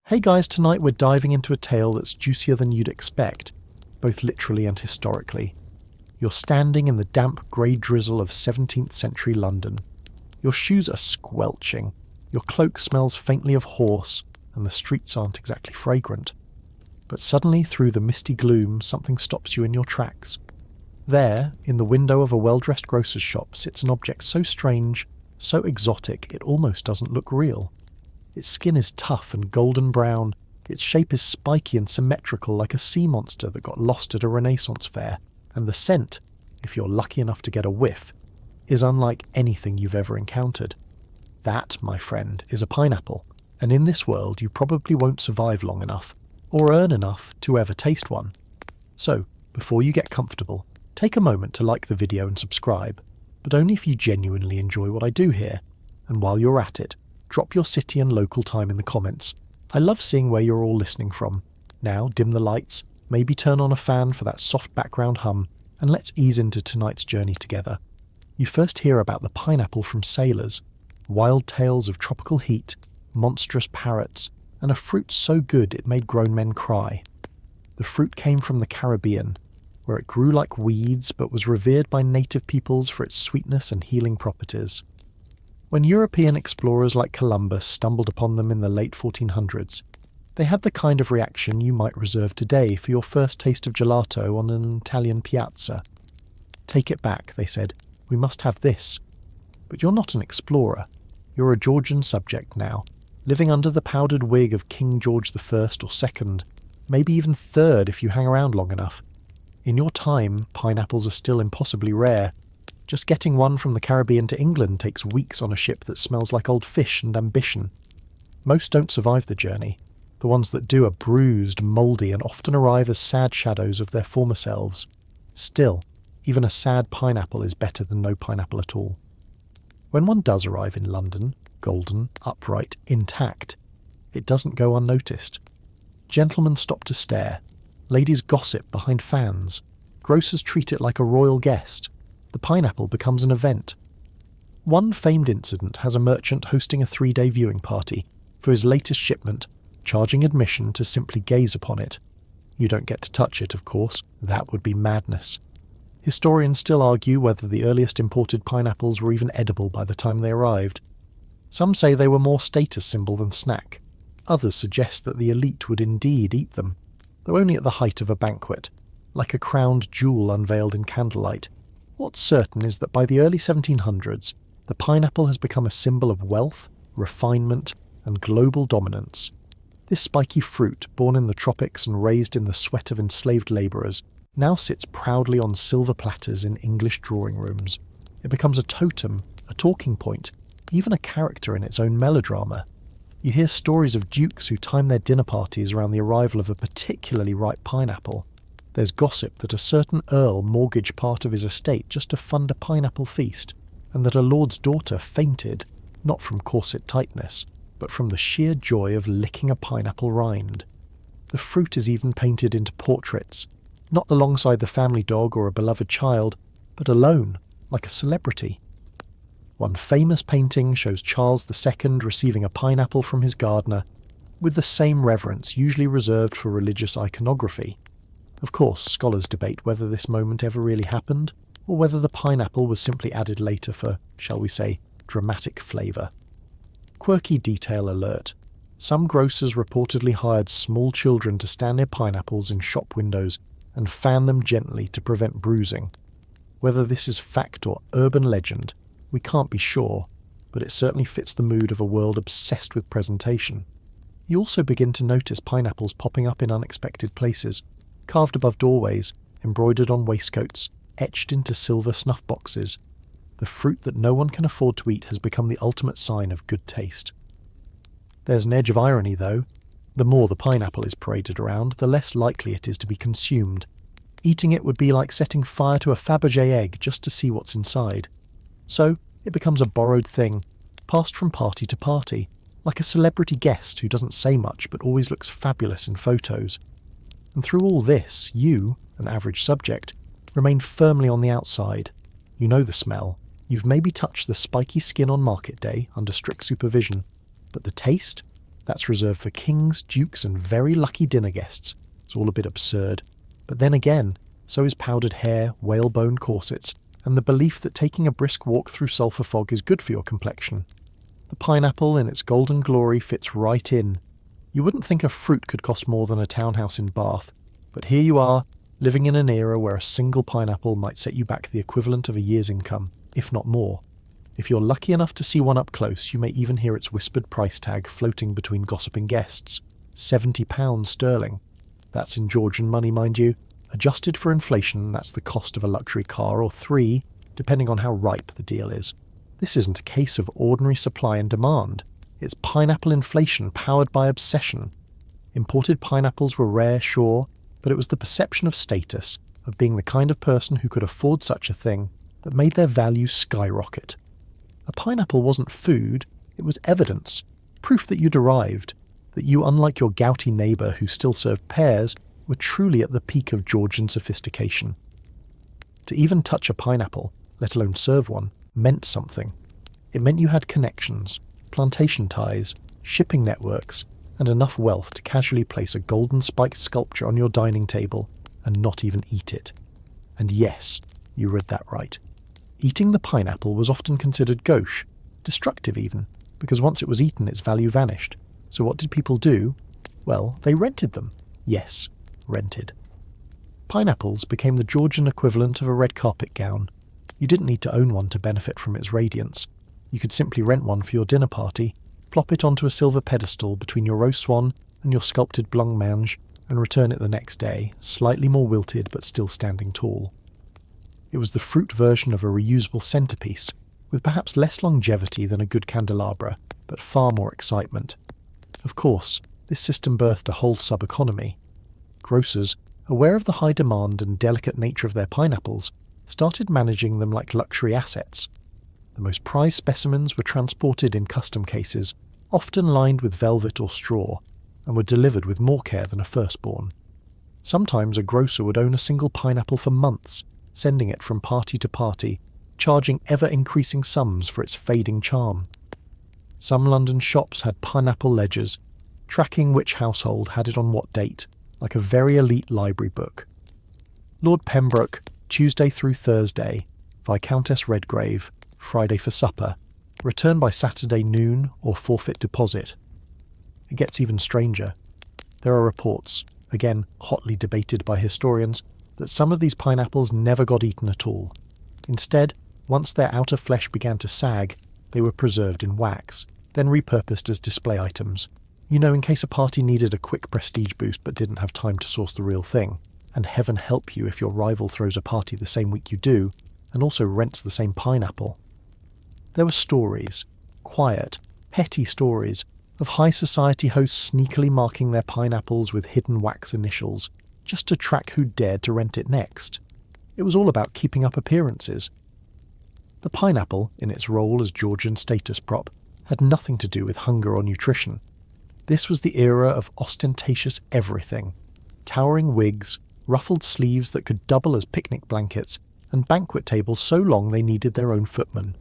Hey guys, tonight we're diving into a tale that's juicier than you'd expect, both literally and historically. You're standing in the damp grey drizzle of 17th century London. Your shoes are squelching, your cloak smells faintly of horse, and the streets aren't exactly fragrant. But suddenly, through the misty gloom, something stops you in your tracks. There, in the window of a well-dressed grocer's shop, sits an object so strange, so exotic, it almost doesn't look real. Its skin is tough and golden brown, its shape is spiky and symmetrical like a sea monster that got lost at a Renaissance fair, and the scent, if you're lucky enough to get a whiff, is unlike anything you've ever encountered. That, my friend, is a pineapple, and in this world you probably won't survive long enough, or earn enough to ever taste one. So, before you get comfortable, take a moment to like the video and subscribe, but only if you genuinely enjoy what I do here, and while you're at it, drop your city and local time in the comments. I love seeing where you're all listening from. Now, dim the lights, maybe turn on a fan for that soft background hum, and let's ease into tonight's journey together. You first hear about the pineapple from sailors, wild tales of tropical heat, monstrous parrots, and a fruit so good it made grown men cry. The fruit came from the Caribbean, where it grew like weeds but was revered by native peoples for its sweetness and healing properties. When European explorers like Columbus stumbled upon them in the late 1400s, they had the kind of reaction you might reserve today for your first taste of gelato on an Italian piazza. Take it back, they said, we must have this. But you're not an explorer. You're a Georgian subject now, living under the powdered wig of King George I or II, maybe even III if you hang around long enough. In your time, pineapples are still impossibly rare. Just getting one from the Caribbean to England takes weeks on a ship that smells like old fish and ambition. Most don't survive the journey. The ones that do are bruised, mouldy, and often arrive as sad shadows of their former selves. Still, even a sad pineapple is better than no pineapple at all. When one does arrive in London, golden, upright, intact, it doesn't go unnoticed. Gentlemen stop to stare. Ladies gossip behind fans. Grocers treat it like a royal guest. The pineapple becomes an event. One famed incident has a merchant hosting a 3-day viewing party for his latest shipment, charging admission to simply gaze upon it. You don't get to touch it, of course. That would be madness. Historians still argue whether the earliest imported pineapples were even edible by the time they arrived. Some say they were more status symbol than snack. Others suggest that the elite would indeed eat them, though only at the height of a banquet, like a crowned jewel unveiled in candlelight. What's certain is that by the early 1700s, the pineapple has become a symbol of wealth, refinement, and global dominance. This spiky fruit, born in the tropics and raised in the sweat of enslaved labourers, now sits proudly on silver platters in English drawing rooms. It becomes a totem, a talking point, even a character in its own melodrama. You hear stories of dukes who time their dinner parties around the arrival of a particularly ripe pineapple. There's gossip that a certain earl mortgaged part of his estate just to fund a pineapple feast, and that a lord's daughter fainted, not from corset tightness, but from the sheer joy of licking a pineapple rind. The fruit is even painted into portraits, not alongside the family dog or a beloved child, but alone, like a celebrity. One famous painting shows Charles II receiving a pineapple from his gardener, with the same reverence usually reserved for religious iconography. Of course, scholars debate whether this moment ever really happened, or whether the pineapple was simply added later for, shall we say, dramatic flavour. Quirky detail alert. Some grocers reportedly hired small children to stand near pineapples in shop windows and fan them gently to prevent bruising. Whether this is fact or urban legend, we can't be sure, but it certainly fits the mood of a world obsessed with presentation. You also begin to notice pineapples popping up in unexpected places, carved above doorways, embroidered on waistcoats, etched into silver snuff boxes. The fruit that no one can afford to eat has become the ultimate sign of good taste. There's an edge of irony, though. The more the pineapple is paraded around, the less likely it is to be consumed. Eating it would be like setting fire to a Fabergé egg just to see what's inside. So, it becomes a borrowed thing, passed from party to party, like a celebrity guest who doesn't say much but always looks fabulous in photos. And through all this, you, an average subject, remain firmly on the outside. You know the smell. You've maybe touched the spiky skin on market day under strict supervision. But the taste? That's reserved for kings, dukes, and very lucky dinner guests. It's all a bit absurd. But then again, so is powdered hair, whalebone corsets, and the belief that taking a brisk walk through sulphur fog is good for your complexion. The pineapple in its golden glory fits right in. You wouldn't think a fruit could cost more than a townhouse in Bath, but here you are, living in an era where a single pineapple might set you back the equivalent of a year's income, if not more. If you're lucky enough to see one up close, you may even hear its whispered price tag floating between gossiping guests. £70 sterling. That's in Georgian money, mind you. Adjusted for inflation, that's the cost of a luxury car, or 3, depending on how ripe the deal is. This isn't a case of ordinary supply and demand. It's pineapple inflation powered by obsession. Imported pineapples were rare, sure, but it was the perception of status, of being the kind of person who could afford such a thing, that made their value skyrocket. A pineapple wasn't food, it was evidence, proof that you'd arrived, that you, unlike your gouty neighbour who still served pears, were truly at the peak of Georgian sophistication. To even touch a pineapple, let alone serve one, meant something. It meant you had connections, plantation ties, shipping networks, and enough wealth to casually place a golden spiked sculpture on your dining table and not even eat it. And yes, you read that right. Eating the pineapple was often considered gauche, destructive even, because once it was eaten its value vanished. So what did people do? Well, they rented them. Yes, rented. Pineapples became the Georgian equivalent of a red carpet gown. You didn't need to own one to benefit from its radiance. You could simply rent one for your dinner party, plop it onto a silver pedestal between your roast swan and your sculpted blancmange, and return it the next day, slightly more wilted but still standing tall. It was the fruit version of a reusable centerpiece, with perhaps less longevity than a good candelabra, but far more excitement. Of course, this system birthed a whole sub-economy. Grocers, aware of the high demand and delicate nature of their pineapples, started managing them like luxury assets. The most prized specimens were transported in custom cases, often lined with velvet or straw, and were delivered with more care than a firstborn. Sometimes a grocer would own a single pineapple for months, sending it from party to party, charging ever-increasing sums for its fading charm. Some London shops had pineapple ledgers, tracking which household had it on what date, like a very elite library book. Lord Pembroke, Tuesday through Thursday, Viscountess Redgrave, Friday for supper, return by Saturday noon or forfeit deposit. It gets even stranger. There are reports, again hotly debated by historians, that some of these pineapples never got eaten at all. Instead, once their outer flesh began to sag, they were preserved in wax, then repurposed as display items. You know, in case a party needed a quick prestige boost but didn't have time to source the real thing. And heaven help you if your rival throws a party the same week you do, and also rents the same pineapple. There were stories, quiet, petty stories, of high society hosts sneakily marking their pineapples with hidden wax initials, just to track who dared to rent it next. It was all about keeping up appearances. The pineapple, in its role as Georgian status prop, had nothing to do with hunger or nutrition. This was the era of ostentatious everything. Towering wigs, ruffled sleeves that could double as picnic blankets, and banquet tables so long they needed their own footman.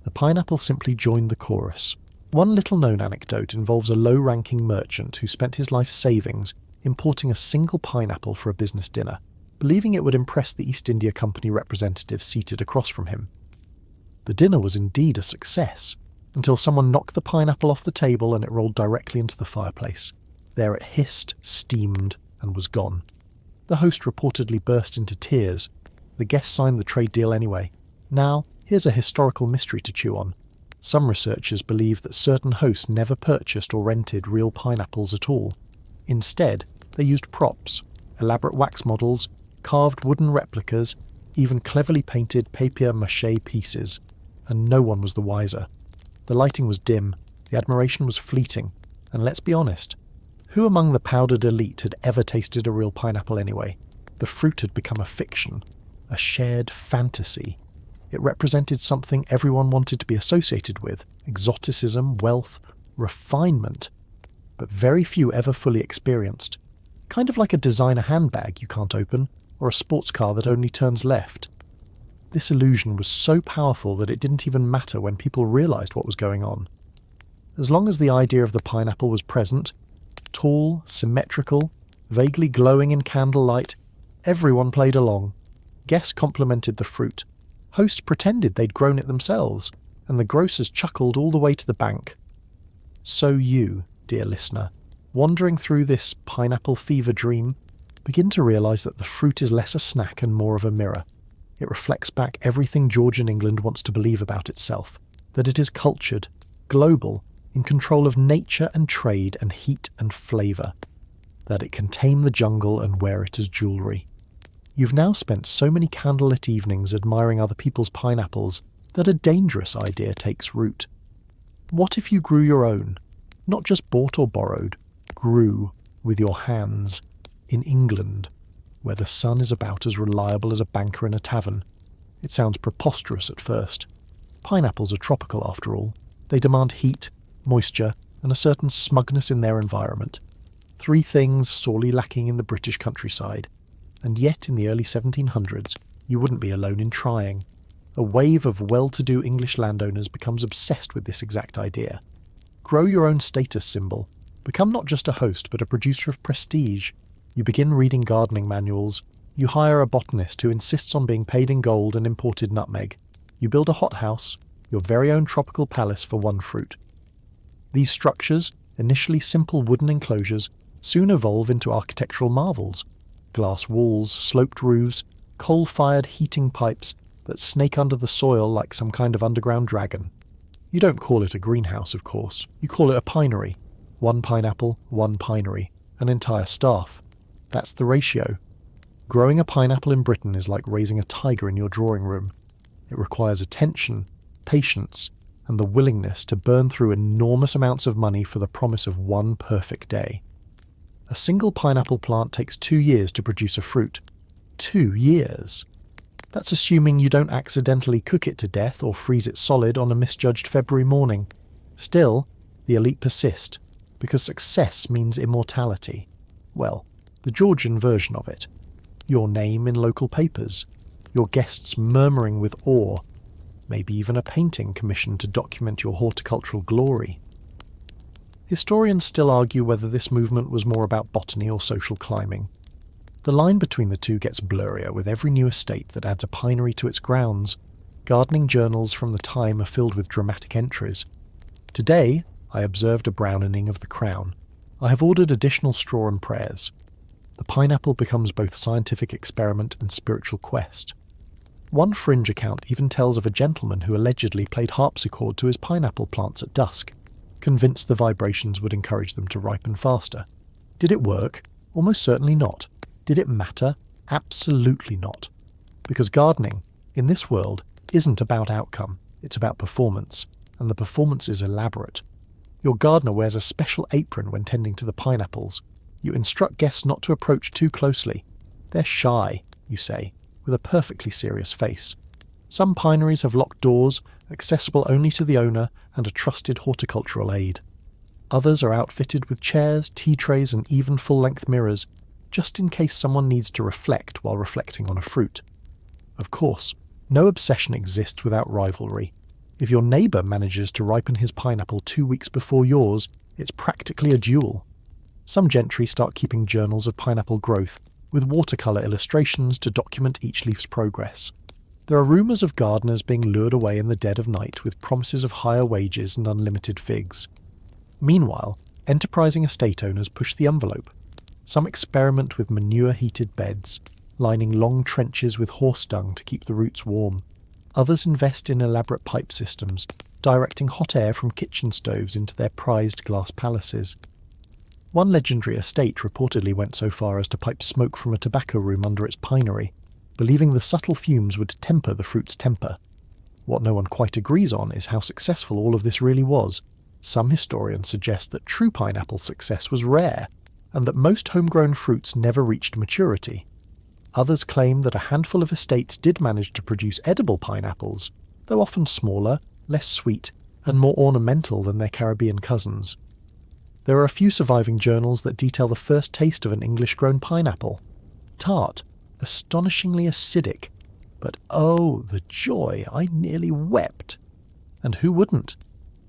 The pineapple simply joined the chorus. One little-known anecdote involves a low-ranking merchant who spent his life savings importing a single pineapple for a business dinner, believing it would impress the East India Company representative seated across from him. The dinner was indeed a success, until someone knocked the pineapple off the table and it rolled directly into the fireplace. There it hissed, steamed, and was gone. The host reportedly burst into tears. The guest signed the trade deal anyway. Now, here's a historical mystery to chew on. Some researchers believe that certain hosts never purchased or rented real pineapples at all. Instead, they used props, elaborate wax models, carved wooden replicas, even cleverly painted papier-mâché pieces, and no one was the wiser. The lighting was dim, the admiration was fleeting, and let's be honest, who among the powdered elite had ever tasted a real pineapple anyway? The fruit had become a fiction, a shared fantasy. It represented something everyone wanted to be associated with, exoticism, wealth, refinement, but very few ever fully experienced. Kind of like a designer handbag you can't open, or a sports car that only turns left. This illusion was so powerful that it didn't even matter when people realised what was going on. As long as the idea of the pineapple was present, tall, symmetrical, vaguely glowing in candlelight, everyone played along. Guests complimented the fruit. Hosts pretended they'd grown it themselves, and the grocers chuckled all the way to the bank. So you, dear listener, wandering through this pineapple fever dream, begin to realise that the fruit is less a snack and more of a mirror. It reflects back everything Georgian England wants to believe about itself, that it is cultured, global, in control of nature and trade and heat and flavour, that it can tame the jungle and wear it as jewellery. You've now spent so many candlelit evenings admiring other people's pineapples that a dangerous idea takes root. What if you grew your own, not just bought or borrowed, grew with your hands, in England, where the sun is about as reliable as a banker in a tavern? It sounds preposterous at first. Pineapples are tropical after all. They demand heat, moisture, and a certain smugness in their environment. 3 things sorely lacking in the British countryside. And yet in the early 1700s, you wouldn't be alone in trying. A wave of well-to-do English landowners becomes obsessed with this exact idea. Grow your own status symbol. Become not just a host, but a producer of prestige. You begin reading gardening manuals. You hire a botanist who insists on being paid in gold and imported nutmeg. You build a hothouse, your very own tropical palace for one fruit. These structures, initially simple wooden enclosures, soon evolve into architectural marvels. Glass walls, sloped roofs, coal-fired heating pipes that snake under the soil like some kind of underground dragon. You don't call it a greenhouse, of course. You call it a pinery. 1 pineapple, 1 pinery. An entire staff. That's the ratio. Growing a pineapple in Britain is like raising a tiger in your drawing room. It requires attention, patience, and the willingness to burn through enormous amounts of money for the promise of 1 perfect day. A single pineapple plant takes 2 years to produce a fruit. 2 years. That's assuming you don't accidentally cook it to death or freeze it solid on a misjudged February morning. Still, the elite persist, because success means immortality. Well, the Georgian version of it. Your name in local papers. Your guests murmuring with awe. Maybe even a painting commissioned to document your horticultural glory. Historians still argue whether this movement was more about botany or social climbing. The line between the two gets blurrier with every new estate that adds a pinery to its grounds. Gardening journals from the time are filled with dramatic entries. Today, I observed a browning of the crown. I have ordered additional straw and prayers. The pineapple becomes both scientific experiment and spiritual quest. One fringe account even tells of a gentleman who allegedly played harpsichord to his pineapple plants at dusk, convinced the vibrations would encourage them to ripen faster. Did it work? Almost certainly not. Did it matter? Absolutely not. Because gardening, in this world, isn't about outcome, it's about performance, and the performance is elaborate. Your gardener wears a special apron when tending to the pineapples. You instruct guests not to approach too closely. They're shy, you say, with a perfectly serious face. Some pineries have locked doors, accessible only to the owner and a trusted horticultural aide. Others are outfitted with chairs, tea trays and even full-length mirrors, just in case someone needs to reflect while reflecting on a fruit. Of course, no obsession exists without rivalry. If your neighbour manages to ripen his pineapple 2 weeks before yours, it's practically a duel. Some gentry start keeping journals of pineapple growth, with watercolour illustrations to document each leaf's progress. There are rumours of gardeners being lured away in the dead of night with promises of higher wages and unlimited figs. Meanwhile, enterprising estate owners push the envelope. Some experiment with manure-heated beds, lining long trenches with horse dung to keep the roots warm. Others invest in elaborate pipe systems, directing hot air from kitchen stoves into their prized glass palaces. One legendary estate reportedly went so far as to pipe smoke from a tobacco room under its pinery, believing the subtle fumes would temper the fruit's temper. What no one quite agrees on is how successful all of this really was. Some historians suggest that true pineapple success was rare, and that most homegrown fruits never reached maturity. Others claim that a handful of estates did manage to produce edible pineapples, though often smaller, less sweet, and more ornamental than their Caribbean cousins. There are a few surviving journals that detail the first taste of an English-grown pineapple. Tart, astonishingly acidic, but oh, the joy, I nearly wept. And who wouldn't?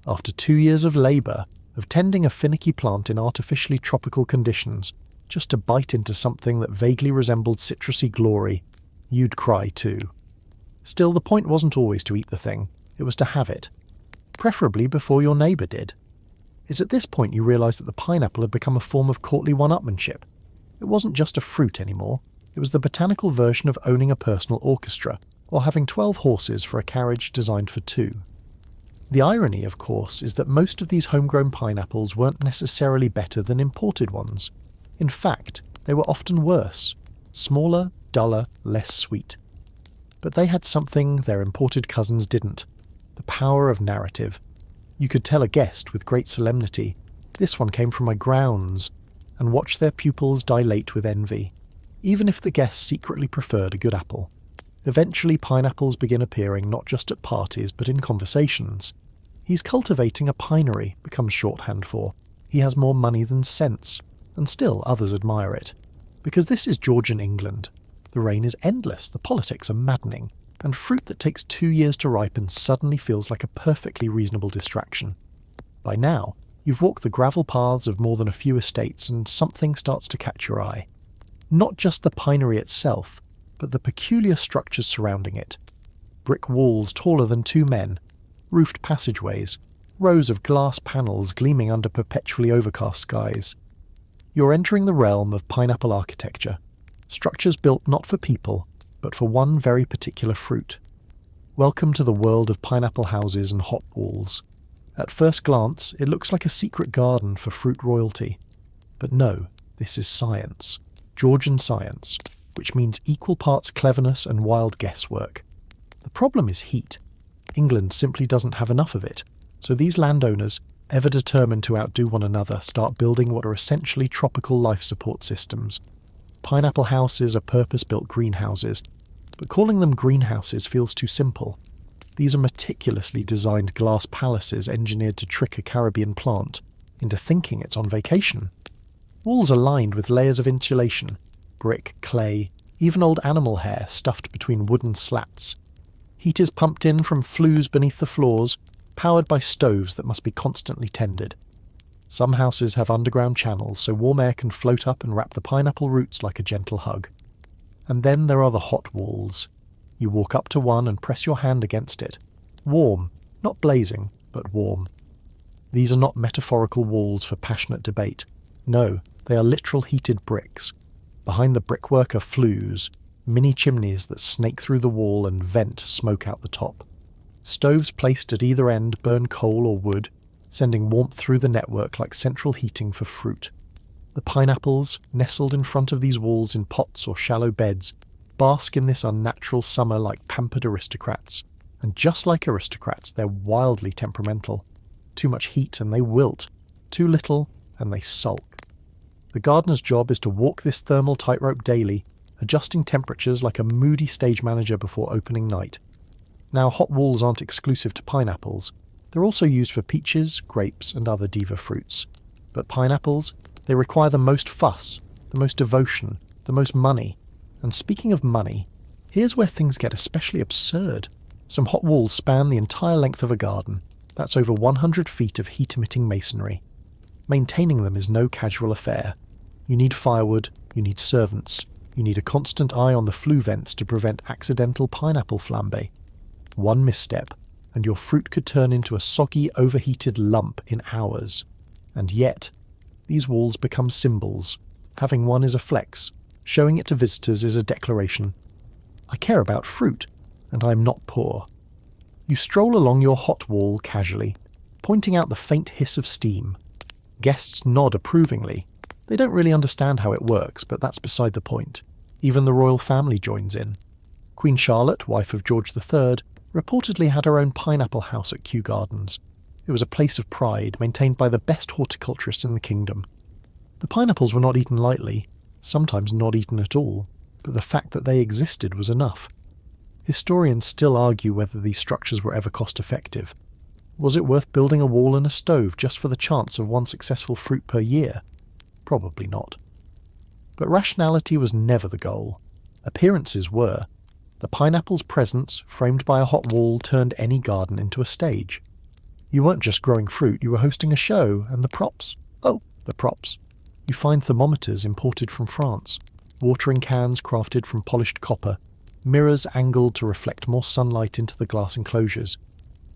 After 2 years of labour, of tending a finicky plant in artificially tropical conditions, just to bite into something that vaguely resembled citrusy glory, you'd cry too. Still, the point wasn't always to eat the thing, it was to have it. Preferably before your neighbour did. It's at this point you realise that the pineapple had become a form of courtly one-upmanship. It wasn't just a fruit anymore, it was the botanical version of owning a personal orchestra, or having 12 horses for a carriage designed for 2. The irony, of course, is that most of these homegrown pineapples weren't necessarily better than imported ones. In fact, they were often worse, smaller, duller, less sweet. But they had something their imported cousins didn't, the power of narrative. You could tell a guest with great solemnity, "This one came from my grounds," and watch their pupils dilate with envy, even if the guest secretly preferred a good apple. Eventually pineapples begin appearing not just at parties but in conversations. "He's cultivating a pinery," becomes shorthand for, "He has more money than sense," and still others admire it. Because this is Georgian England. The rain is endless, the politics are maddening, and fruit that takes 2 years to ripen suddenly feels like a perfectly reasonable distraction. By now, you've walked the gravel paths of more than a few estates and something starts to catch your eye. Not just the pinery itself, but the peculiar structures surrounding it. Brick walls taller than 2 men, roofed passageways, rows of glass panels gleaming under perpetually overcast skies. You're entering the realm of pineapple architecture, structures built not for people, but for one very particular fruit. Welcome to the world of pineapple houses and hot walls. At first glance, it looks like a secret garden for fruit royalty. But no, this is science. Georgian science, which means equal parts cleverness and wild guesswork. The problem is heat. England simply doesn't have enough of it, so these landowners, ever determined to outdo one another, start building what are essentially tropical life support systems. Pineapple houses are purpose-built greenhouses, but calling them greenhouses feels too simple. These are meticulously designed glass palaces engineered to trick a Caribbean plant into thinking it's on vacation. Walls are lined with layers of insulation, brick, clay, even old animal hair stuffed between wooden slats. Heat is pumped in from flues beneath the floors, powered by stoves that must be constantly tended. Some houses have underground channels so warm air can float up and wrap the pineapple roots like a gentle hug. And then there are the hot walls. You walk up to one and press your hand against it. Warm, not blazing, but warm. These are not metaphorical walls for passionate debate. No, they are literal heated bricks. Behind the brickwork are flues, mini chimneys that snake through the wall and vent smoke out the top. Stoves placed at either end burn coal or wood, sending warmth through the network like central heating for fruit. The pineapples, nestled in front of these walls in pots or shallow beds, bask in this unnatural summer like pampered aristocrats. And just like aristocrats, they're wildly temperamental. Too much heat and they wilt. Too little and they sulk. The gardener's job is to walk this thermal tightrope daily, adjusting temperatures like a moody stage manager before opening night. Now, hot walls aren't exclusive to pineapples. They're also used for peaches, grapes, and other diva fruits. But pineapples, they require the most fuss, the most devotion, the most money. And speaking of money, here's where things get especially absurd. Some hot walls span the entire length of a garden. That's over 100 feet of heat-emitting masonry. Maintaining them is no casual affair. You need firewood, you need servants, you need a constant eye on the flue vents to prevent accidental pineapple flambe. One misstep, and your fruit could turn into a soggy, overheated lump in hours. And yet, these walls become symbols. Having one is a flex. Showing it to visitors is a declaration. I care about fruit, and I am not poor. You stroll along your hot wall casually, pointing out the faint hiss of steam. Guests nod approvingly. They don't really understand how it works, but that's beside the point. Even the royal family joins in. Queen Charlotte, wife of George III, reportedly had her own pineapple house at Kew Gardens. It was a place of pride, maintained by the best horticulturist in the kingdom. The pineapples were not eaten lightly, sometimes not eaten at all, but the fact that they existed was enough. Historians still argue whether these structures were ever cost-effective. Was it worth building a wall and a stove just for the chance of one successful fruit per year? Probably not. But rationality was never the goal. Appearances were. The pineapple's presence, framed by a hot wall, turned any garden into a stage. You weren't just growing fruit, you were hosting a show, and the props. Oh, the props. You find thermometers imported from France, watering cans crafted from polished copper, mirrors angled to reflect more sunlight into the glass enclosures.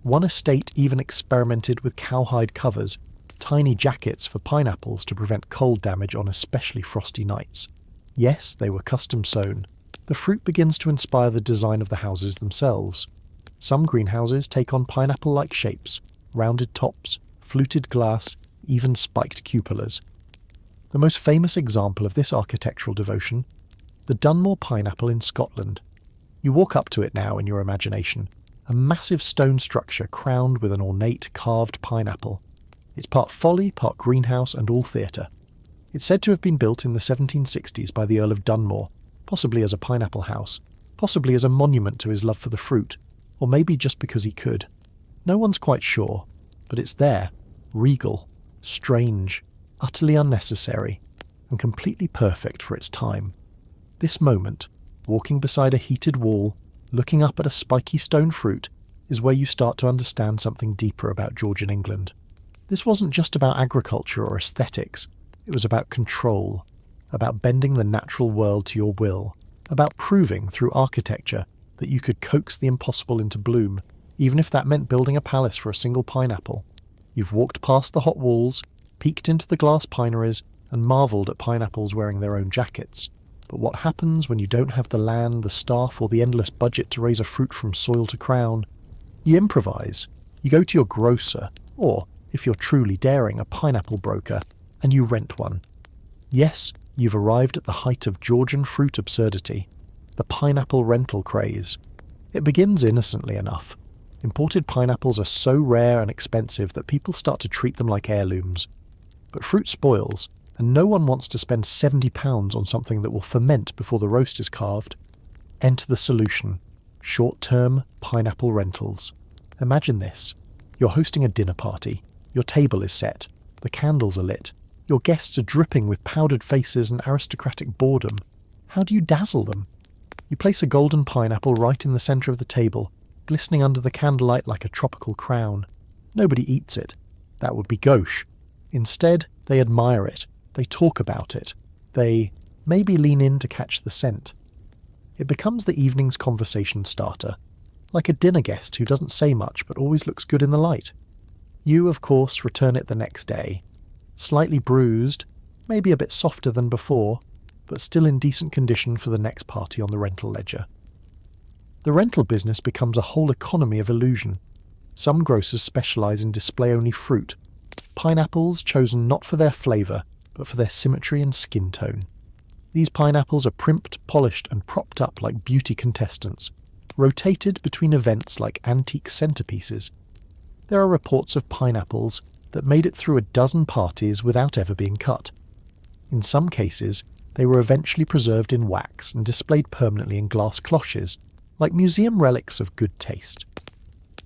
One estate even experimented with cowhide covers, tiny jackets for pineapples to prevent cold damage on especially frosty nights. Yes, they were custom sewn. The fruit begins to inspire the design of the houses themselves. Some greenhouses take on pineapple-like shapes, rounded tops, fluted glass, even spiked cupolas. The most famous example of this architectural devotion, the Dunmore pineapple in Scotland. You walk up to it now in your imagination, a massive stone structure crowned with an ornate carved pineapple. It's part folly, part greenhouse, and all theatre. It's said to have been built in the 1760s by the Earl of Dunmore, possibly as a pineapple house, possibly as a monument to his love for the fruit, or maybe just because he could. No one's quite sure, but it's there, regal, strange, utterly unnecessary, and completely perfect for its time. This moment, walking beside a heated wall, looking up at a spiky stone fruit, is where you start to understand something deeper about Georgian England. This wasn't just about agriculture or aesthetics, it was about control, about bending the natural world to your will, about proving through architecture that you could coax the impossible into bloom, even if that meant building a palace for a single pineapple. You've walked past the hot walls, peeked into the glass pineries, and marvelled at pineapples wearing their own jackets. But what happens when you don't have the land, the staff, or the endless budget to raise a fruit from soil to crown? You improvise. You go to your grocer, or, if you're truly daring, a pineapple broker, and you rent one. Yes, you've arrived at the height of Georgian fruit absurdity, the pineapple rental craze. It begins innocently enough. Imported pineapples are so rare and expensive that people start to treat them like heirlooms. But fruit spoils, and no one wants to spend £70 on something that will ferment before the roast is carved. Enter the solution: short-term pineapple rentals. Imagine this. You're hosting a dinner party. Your table is set. The candles are lit. Your guests are dripping with powdered faces and aristocratic boredom. How do you dazzle them? You place a golden pineapple right in the centre of the table, glistening under the candlelight like a tropical crown. Nobody eats it. That would be gauche. Instead, they admire it. They talk about it. They maybe lean in to catch the scent. It becomes the evening's conversation starter, like a dinner guest who doesn't say much but always looks good in the light. You, of course, return it the next day. Slightly bruised, maybe a bit softer than before, but still in decent condition for the next party on the rental ledger. The rental business becomes a whole economy of illusion. Some grocers specialise in display-only fruit. Pineapples chosen not for their flavour, but for their symmetry and skin tone. These pineapples are primped, polished and propped up like beauty contestants, rotated between events like antique centerpieces. There are reports of pineapples that made it through a dozen parties without ever being cut. In some cases, they were eventually preserved in wax and displayed permanently in glass cloches, like museum relics of good taste.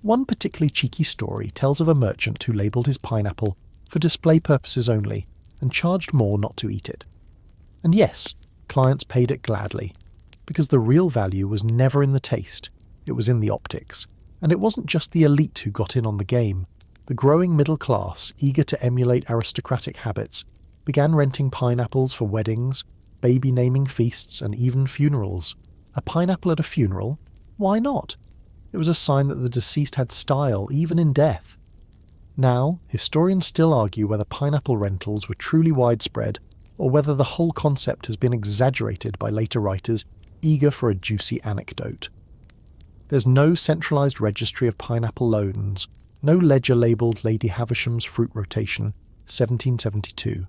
One particularly cheeky story tells of a merchant who labelled his pineapple for display purposes only and charged more not to eat it. And yes, clients paid it gladly, because the real value was never in the taste, it was in the optics. And it wasn't just the elite who got in on the game. The growing middle class, eager to emulate aristocratic habits, began renting pineapples for weddings, baby naming feasts, and even funerals. A pineapple at a funeral? Why not? It was a sign that the deceased had style, even in death. Now, historians still argue whether pineapple rentals were truly widespread, or whether the whole concept has been exaggerated by later writers eager for a juicy anecdote. There's no centralised registry of pineapple loans, no ledger labelled Lady Havisham's fruit rotation, 1772.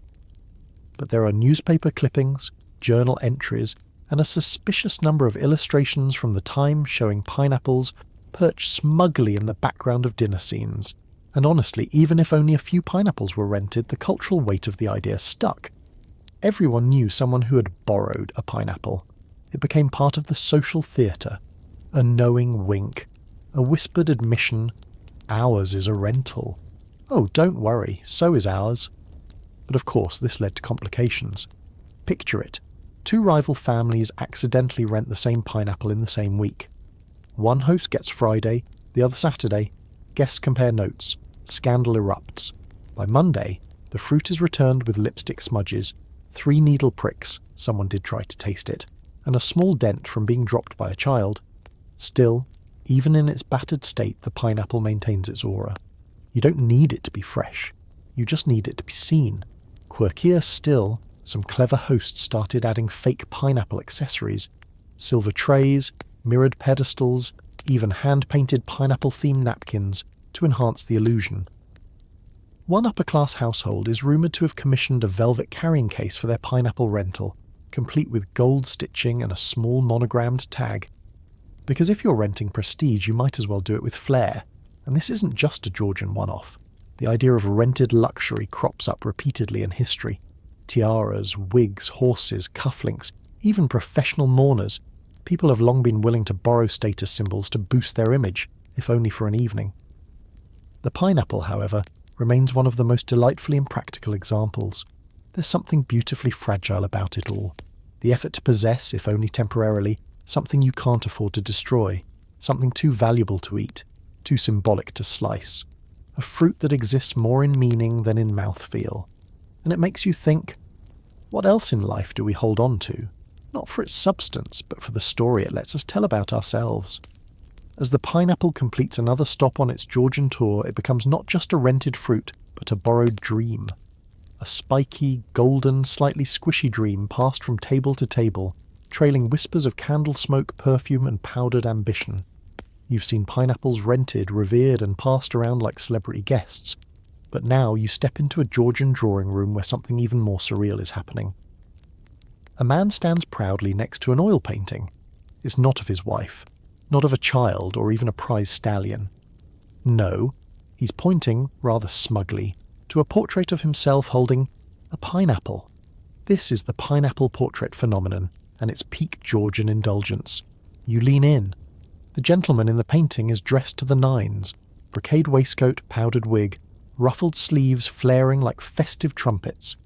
But there are newspaper clippings, journal entries, and a suspicious number of illustrations from the time showing pineapples perched smugly in the background of dinner scenes. And honestly, even if only a few pineapples were rented, the cultural weight of the idea stuck. Everyone knew someone who had borrowed a pineapple. It became part of the social theatre. A knowing wink, a whispered admission, ours is a rental. Oh, don't worry, so is ours. But of course this led to complications. Picture it. Two rival families accidentally rent the same pineapple in the same week. One host gets Friday, the other Saturday. Guests compare notes. scandal erupts. By Monday, the fruit is returned with lipstick smudges, 3 needle pricks, someone did try to taste it, and a small dent from being dropped by a child. Still, even in its battered state, the pineapple maintains its aura. You don't need it to be fresh. You just need it to be seen. Quirkier still, some clever hosts started adding fake pineapple accessories, silver trays, mirrored pedestals, even hand-painted pineapple-themed napkins to enhance the illusion. One upper-class household is rumoured to have commissioned a velvet carrying case for their pineapple rental, complete with gold stitching and a small monogrammed tag. Because if you're renting prestige, you might as well do it with flair. And this isn't just a Georgian one-off. The idea of rented luxury crops up repeatedly in history. Tiaras, wigs, horses, cufflinks, even professional mourners. People have long been willing to borrow status symbols to boost their image, if only for an evening. The pineapple, however, remains one of the most delightfully impractical examples. There's something beautifully fragile about it all. The effort to possess, if only temporarily, something you can't afford to destroy, something too valuable to eat, too symbolic to slice. A fruit that exists more in meaning than in mouthfeel. And it makes you think, what else in life do we hold on to? Not for its substance, but for the story it lets us tell about ourselves. As the pineapple completes another stop on its Georgian tour, it becomes not just a rented fruit, but a borrowed dream. A spiky, golden, slightly squishy dream passed from table to table, trailing whispers of candle smoke, perfume, and powdered ambition. You've seen pineapples rented, revered, and passed around like celebrity guests. But now you step into a Georgian drawing room where something even more surreal is happening. A man stands proudly next to an oil painting. It's not of his wife, not of a child or even a prize stallion. No, he's pointing, rather smugly, to a portrait of himself holding a pineapple. This is the pineapple portrait phenomenon, and its peak Georgian indulgence. You lean in. The gentleman in the painting is dressed to the nines, brocade waistcoat, powdered wig, ruffled sleeves flaring like festive trumpets.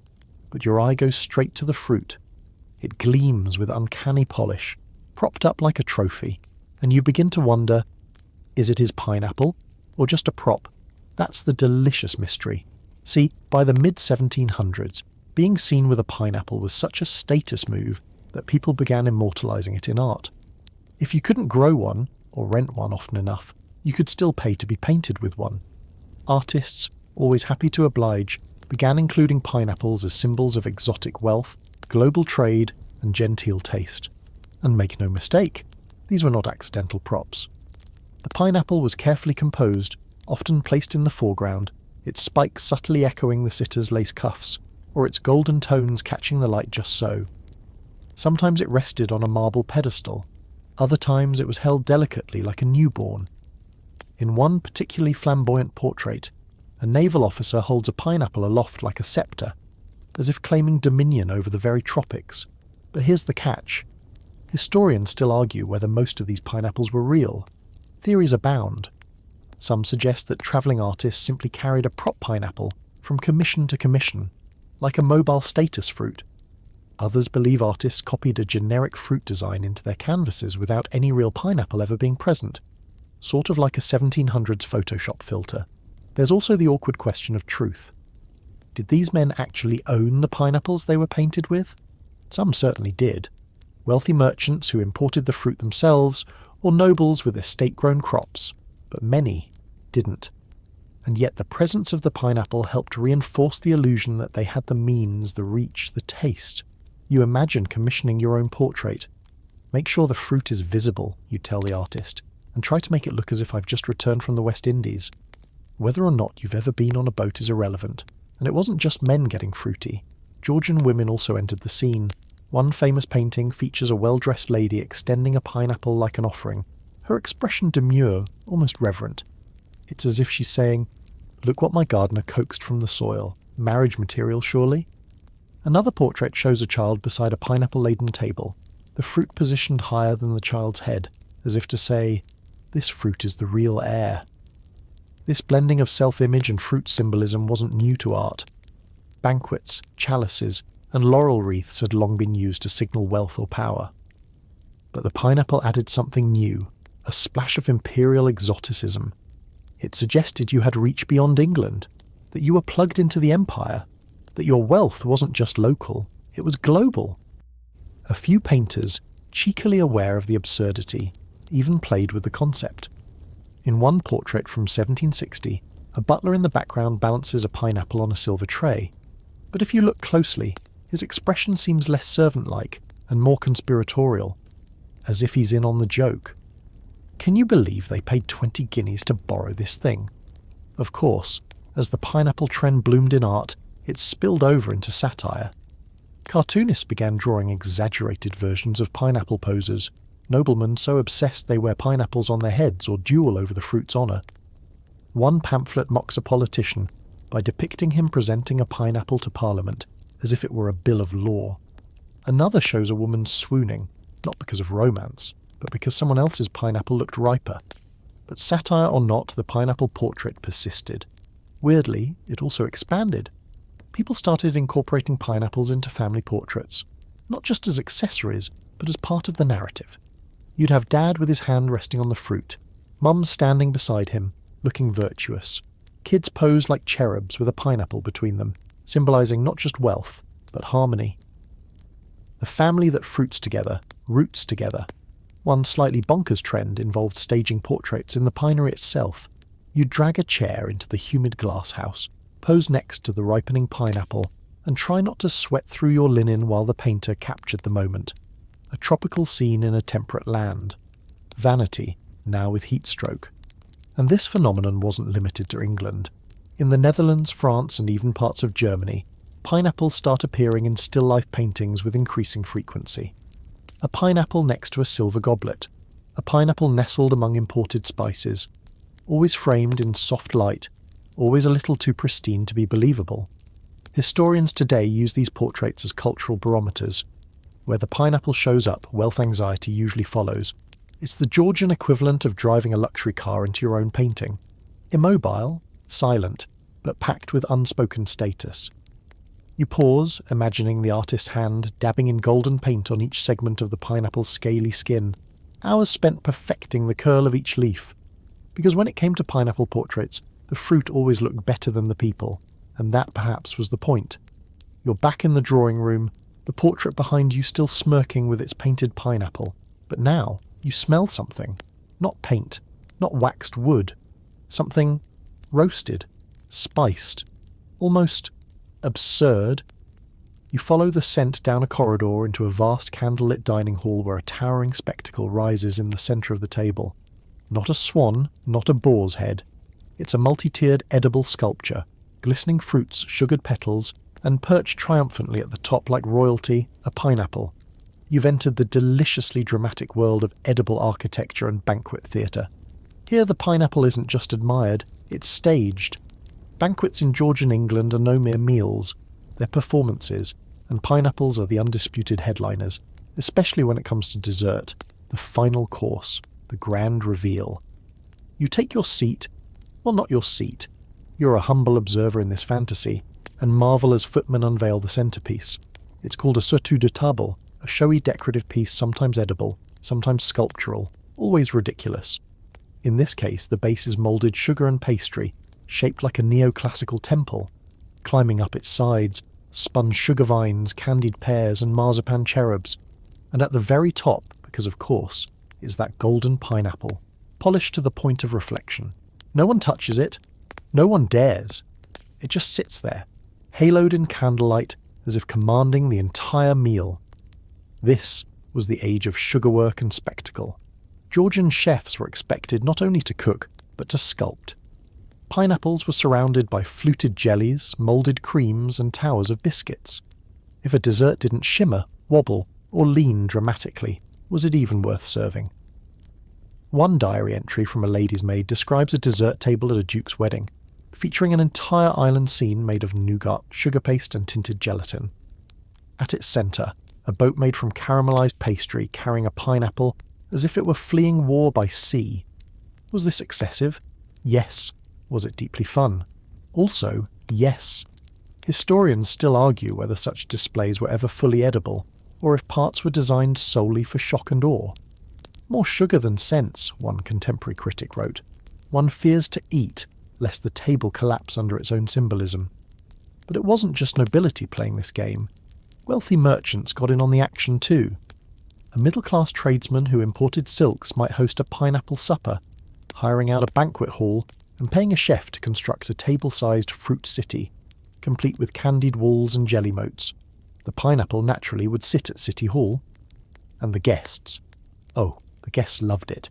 But your eye goes straight to the fruit. It gleams with uncanny polish, propped up like a trophy, and you begin to wonder, is it his pineapple, or just a prop? That's the delicious mystery. See, by the mid-1700s, being seen with a pineapple was such a status move that people began immortalising it in art. If you couldn't grow one, or rent one often enough, you could still pay to be painted with one. Artists, always happy to oblige, began including pineapples as symbols of exotic wealth, global trade, and genteel taste. And make no mistake, these were not accidental props. The pineapple was carefully composed, often placed in the foreground, its spikes subtly echoing the sitter's lace cuffs, or its golden tones catching the light just so. Sometimes it rested on a marble pedestal, other times it was held delicately like a newborn. In one particularly flamboyant portrait, a naval officer holds a pineapple aloft like a sceptre, as if claiming dominion over the very tropics. But here's the catch. Historians still argue whether most of these pineapples were real. Theories abound. Some suggest that travelling artists simply carried a prop pineapple from commission to commission, like a mobile status fruit. Others believe artists copied a generic fruit design into their canvases without any real pineapple ever being present, sort of like a 1700s Photoshop filter. There's also the awkward question of truth. Did these men actually own the pineapples they were painted with? Some certainly did. Wealthy merchants who imported the fruit themselves, or nobles with estate-grown crops, but many didn't. And yet the presence of the pineapple helped reinforce the illusion that they had the means, the reach, the taste. You imagine commissioning your own portrait. Make sure the fruit is visible, you tell the artist, and try to make it look as if I've just returned from the West Indies. Whether or not you've ever been on a boat is irrelevant, and it wasn't just men getting fruity. Georgian women also entered the scene. One famous painting features a well-dressed lady extending a pineapple like an offering, her expression demure, almost reverent. It's as if she's saying, "Look what my gardener coaxed from the soil. Marriage material, surely?" Another portrait shows a child beside a pineapple-laden table, the fruit positioned higher than the child's head, as if to say, "This fruit is the real heir." This blending of self-image and fruit symbolism wasn't new to art. Banquets, chalices, and laurel wreaths had long been used to signal wealth or power. But the pineapple added something new, a splash of imperial exoticism. It suggested you had reached beyond England, that you were plugged into the empire, that your wealth wasn't just local, it was global. A few painters, cheekily aware of the absurdity, even played with the concept. In one portrait from 1760, a butler in the background balances a pineapple on a silver tray, but if you look closely, his expression seems less servant-like and more conspiratorial, as if he's in on the joke. Can you believe they paid 20 guineas to borrow this thing? Of course, as the pineapple trend bloomed in art, it spilled over into satire. Cartoonists began drawing exaggerated versions of pineapple posers, noblemen so obsessed they wear pineapples on their heads or duel over the fruit's honour. One pamphlet mocks a politician by depicting him presenting a pineapple to Parliament as if it were a bill of law. Another shows a woman swooning, not because of romance, but because someone else's pineapple looked riper. But satire or not, the pineapple portrait persisted. Weirdly, it also expanded. People started incorporating pineapples into family portraits, not just as accessories, but as part of the narrative. You'd have Dad with his hand resting on the fruit, Mum standing beside him, looking virtuous. Kids posed like cherubs with a pineapple between them, symbolising not just wealth, but harmony. The family that fruits together, roots together. One slightly bonkers trend involved staging portraits in the pinery itself. You'd drag a chair into the humid glasshouse, pose next to the ripening pineapple, and try not to sweat through your linen while the painter captured the moment. A tropical scene in a temperate land. Vanity, now with heat stroke. And this phenomenon wasn't limited to England. In the Netherlands, France, and even parts of Germany, pineapples start appearing in still-life paintings with increasing frequency. A pineapple next to a silver goblet. A pineapple nestled among imported spices. Always framed in soft light, always a little too pristine to be believable. Historians today use these portraits as cultural barometers. Where the pineapple shows up, wealth anxiety usually follows. It's the Georgian equivalent of driving a luxury car into your own painting. Immobile, silent, but packed with unspoken status. You pause, imagining the artist's hand dabbing in golden paint on each segment of the pineapple's scaly skin. Hours spent perfecting the curl of each leaf. Because when it came to pineapple portraits, the fruit always looked better than the people, and that perhaps was the point. You're back in the drawing room, the portrait behind you still smirking with its painted pineapple, but now you smell something. Not paint, not waxed wood. Something roasted, spiced, almost absurd. You follow the scent down a corridor into a vast candlelit dining hall where a towering spectacle rises in the centre of the table. Not a swan, not a boar's head. It's a multi-tiered edible sculpture, glistening fruits, sugared petals, and perched triumphantly at the top like royalty, a pineapple. You've entered the deliciously dramatic world of edible architecture and banquet theatre. Here the pineapple isn't just admired, it's staged. Banquets in Georgian England are no mere meals, they're performances, and pineapples are the undisputed headliners, especially when it comes to dessert, the final course, the grand reveal. You take your seat, well, not your seat. You're a humble observer in this fantasy, and marvel as footmen unveil the centrepiece. It's called a surtout de table, a showy decorative piece sometimes edible, sometimes sculptural, always ridiculous. In this case, the base is moulded sugar and pastry, shaped like a neoclassical temple. Climbing up its sides, spun sugar vines, candied pears, and marzipan cherubs. And at the very top, because of course, is that golden pineapple, polished to the point of reflection. No one touches it. No one dares. It just sits there, haloed in candlelight, as if commanding the entire meal. This was the age of sugarwork and spectacle. Georgian chefs were expected not only to cook, but to sculpt. Pineapples were surrounded by fluted jellies, moulded creams, and towers of biscuits. If a dessert didn't shimmer, wobble, or lean dramatically, was it even worth serving? One diary entry from a lady's maid describes a dessert table at a duke's wedding, featuring an entire island scene made of nougat, sugar paste, and tinted gelatin. At its centre, a boat made from caramelised pastry carrying a pineapple as if it were fleeing war by sea. Was this excessive? Yes. Was it deeply fun? Also, yes. Historians still argue whether such displays were ever fully edible, or if parts were designed solely for shock and awe. More sugar than sense, one contemporary critic wrote. One fears to eat, lest the table collapse under its own symbolism. But it wasn't just nobility playing this game. Wealthy merchants got in on the action too. A middle-class tradesman who imported silks might host a pineapple supper, hiring out a banquet hall and paying a chef to construct a table-sized fruit city, complete with candied walls and jelly moats. The pineapple naturally would sit at City Hall. And the guests. Oh, the guests loved it.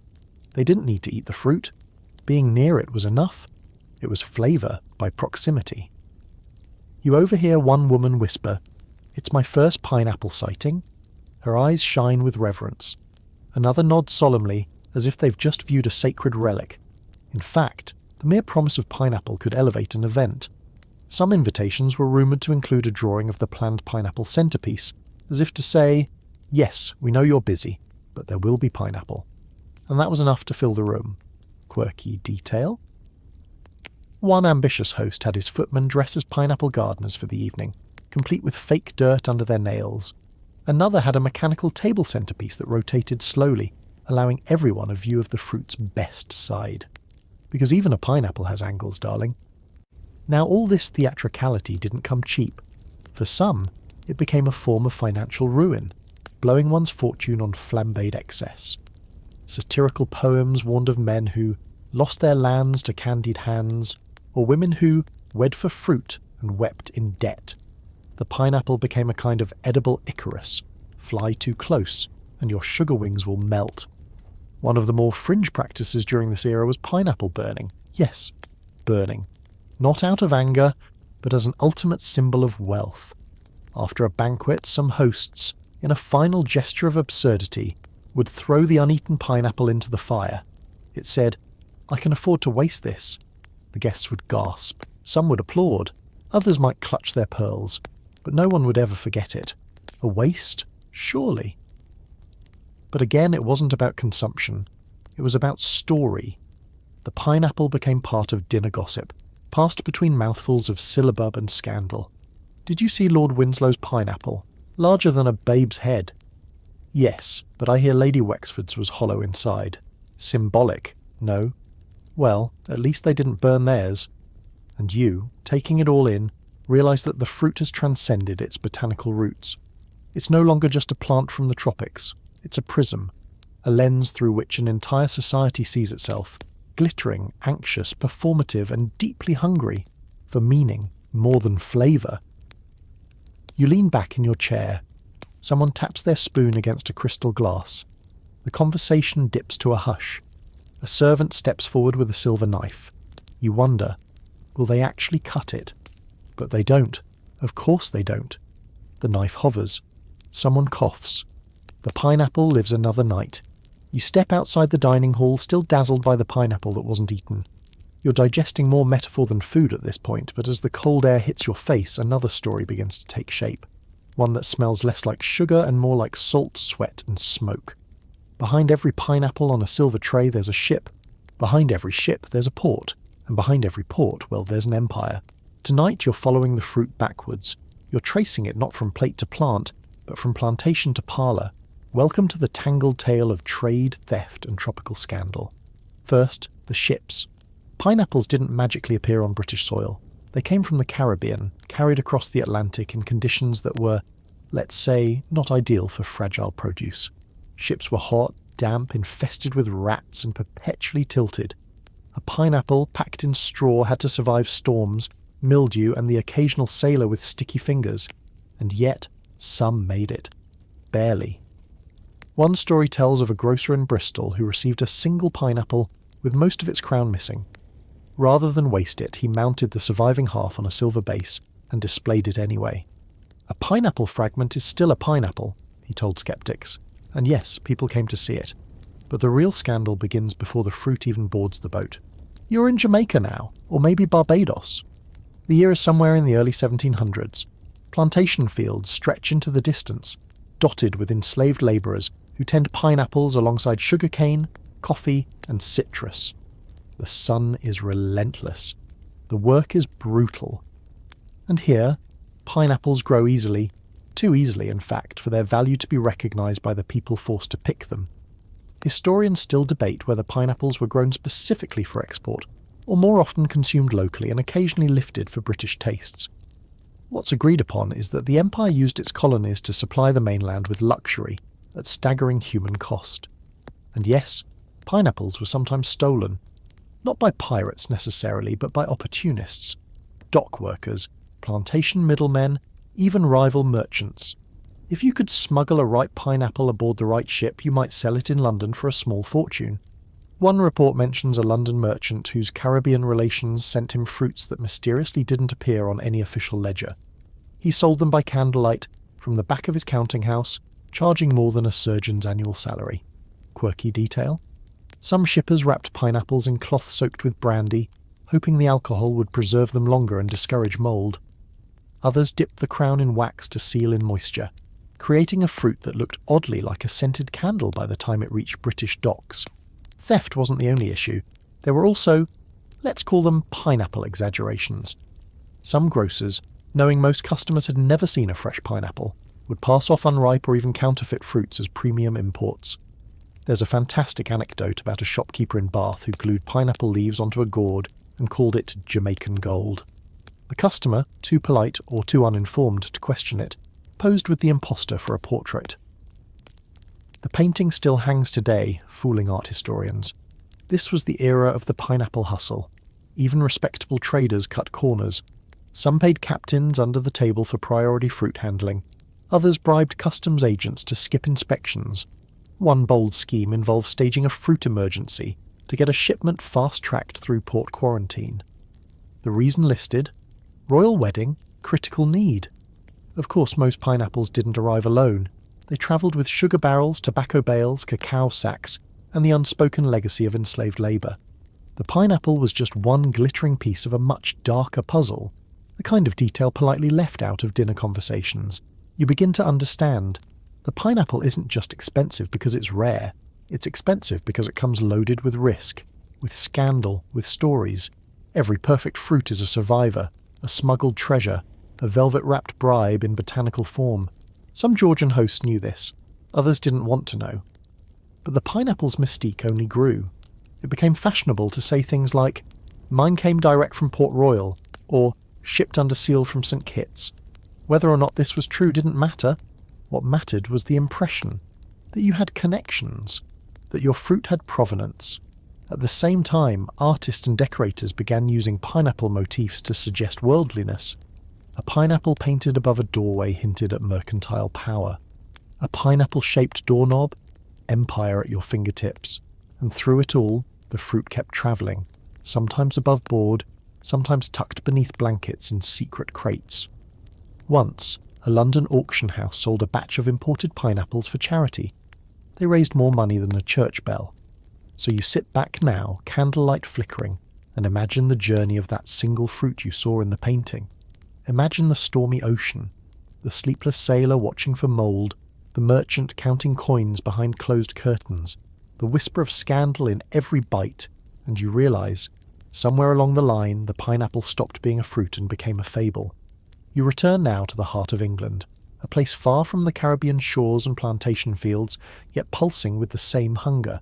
They didn't need to eat the fruit. Being near it was enough. It was flavour by proximity. You overhear one woman whisper, "It's my first pineapple sighting." Her eyes shine with reverence. Another nods solemnly, as if they've just viewed a sacred relic. In fact, the mere promise of pineapple could elevate an event. Some invitations were rumoured to include a drawing of the planned pineapple centrepiece, as if to say, "Yes, we know you're busy, but there will be pineapple." And that was enough to fill the room. Quirky detail? One ambitious host had his footmen dress as pineapple gardeners for the evening, complete with fake dirt under their nails. Another had a mechanical table centrepiece that rotated slowly, allowing everyone a view of the fruit's best side. Because even a pineapple has angles, darling. Now all this theatricality didn't come cheap. For some, it became a form of financial ruin, blowing one's fortune on flambéed excess. Satirical poems warned of men who lost their lands to candied hands, or women who wed for fruit and wept in debt. The pineapple became a kind of edible Icarus. Fly too close, and your sugar wings will melt. One of the more fringe practices during this era was pineapple burning. Yes, burning. Not out of anger, but as an ultimate symbol of wealth. After a banquet, some hosts, in a final gesture of absurdity, would throw the uneaten pineapple into the fire. It said, "I can afford to waste this." The guests would gasp. Some would applaud. Others might clutch their pearls. But no one would ever forget it. A waste? Surely. But again, it wasn't about consumption. It was about story. The pineapple became part of dinner gossip, passed between mouthfuls of syllabub and scandal. Did you see Lord Winslow's pineapple? Larger than a babe's head. Yes, but I hear Lady Wexford's was hollow inside. Symbolic, no? Well, at least they didn't burn theirs. And you, taking it all in, realise that the fruit has transcended its botanical roots. It's no longer just a plant from the tropics. It's a prism, a lens through which an entire society sees itself, glittering, anxious, performative, and deeply hungry for meaning more than flavour. You lean back in your chair. Someone taps their spoon against a crystal glass. The conversation dips to a hush. A servant steps forward with a silver knife. You wonder, will they actually cut it? But they don't. Of course they don't. The knife hovers. Someone coughs. The pineapple lives another night. You step outside the dining hall, still dazzled by the pineapple that wasn't eaten. You're digesting more metaphor than food at this point, but as the cold air hits your face, another story begins to take shape. One that smells less like sugar and more like salt, sweat, and smoke. Behind every pineapple on a silver tray there's a ship. Behind every ship there's a port. And behind every port, well, there's an empire. Tonight you're following the fruit backwards. You're tracing it not from plate to plant, but from plantation to parlour. Welcome to the tangled tale of trade, theft, and tropical scandal. First, the ships. Pineapples didn't magically appear on British soil. They came from the Caribbean, carried across the Atlantic in conditions that were, let's say, not ideal for fragile produce. Ships were hot, damp, infested with rats, and perpetually tilted. A pineapple packed in straw had to survive storms, mildew, and the occasional sailor with sticky fingers. And yet, some made it. Barely. One story tells of a grocer in Bristol who received a single pineapple with most of its crown missing. Rather than waste it, he mounted the surviving half on a silver base and displayed it anyway. A pineapple fragment is still a pineapple, he told skeptics. And yes, people came to see it. But the real scandal begins before the fruit even boards the boat. You're in Jamaica now, or maybe Barbados. The year is somewhere in the early 1700s. Plantation fields stretch into the distance, dotted with enslaved labourers who tend pineapples alongside sugarcane, coffee, and citrus. The sun is relentless. The work is brutal. And here, pineapples grow easily, too easily in fact, for their value to be recognised by the people forced to pick them. historians still debate whether pineapples were grown specifically for export, or more often consumed locally and occasionally lifted for British tastes. What's agreed upon is that the empire used its colonies to supply the mainland with luxury at staggering human cost. And yes, pineapples were sometimes stolen, not by pirates necessarily, but by opportunists, dock workers, plantation middlemen, even rival merchants. If you could smuggle a ripe pineapple aboard the right ship, you might sell it in London for a small fortune. One report mentions a London merchant whose Caribbean relations sent him fruits that mysteriously didn't appear on any official ledger. He sold them by candlelight from the back of his counting house, charging more than a surgeon's annual salary. Quirky detail? Some shippers wrapped pineapples in cloth soaked with brandy, hoping the alcohol would preserve them longer and discourage mould. Others dipped the crown in wax to seal in moisture, creating a fruit that looked oddly like a scented candle by the time it reached British docks. Theft wasn't the only issue. There were also, let's call them pineapple exaggerations. Some grocers, knowing most customers had never seen a fresh pineapple, would pass off unripe or even counterfeit fruits as premium imports. There's a fantastic anecdote about a shopkeeper in Bath who glued pineapple leaves onto a gourd and called it Jamaican gold. The customer, too polite or too uninformed to question it, posed with the imposter for a portrait. The painting still hangs today, fooling art historians. This was the era of the pineapple hustle. Even respectable traders cut corners. Some paid captains under the table for priority fruit handling. Others bribed customs agents to skip inspections. One bold scheme involved staging a fruit emergency to get a shipment fast-tracked through port quarantine. The reason listed? Royal wedding, critical need. Of course, most pineapples didn't arrive alone. They travelled with sugar barrels, tobacco bales, cacao sacks, and the unspoken legacy of enslaved labour. The pineapple was just one glittering piece of a much darker puzzle, the kind of detail politely left out of dinner conversations. You begin to understand. The pineapple isn't just expensive because it's rare. It's expensive because it comes loaded with risk, with scandal, with stories. Every perfect fruit is a survivor, a smuggled treasure, a velvet-wrapped bribe in botanical form. Some Georgian hosts knew this. Others didn't want to know. But the pineapple's mystique only grew. It became fashionable to say things like, "Mine came direct from Port Royal," or "shipped under seal from St. Kitts." Whether or not this was true didn't matter. What mattered was the impression, that you had connections, that your fruit had provenance. At the same time, artists and decorators began using pineapple motifs to suggest worldliness. A pineapple painted above a doorway hinted at mercantile power. A pineapple-shaped doorknob? Empire at your fingertips. And through it all, the fruit kept travelling, sometimes above board, sometimes tucked beneath blankets in secret crates. Once, a London auction house sold a batch of imported pineapples for charity. They raised more money than a church bell. So you sit back now, candlelight flickering, and imagine the journey of that single fruit you saw in the painting. Imagine the stormy ocean, the sleepless sailor watching for mould, the merchant counting coins behind closed curtains, the whisper of scandal in every bite, and you realise, somewhere along the line, the pineapple stopped being a fruit and became a fable. You return now to the heart of England, a place far from the Caribbean shores and plantation fields, yet pulsing with the same hunger.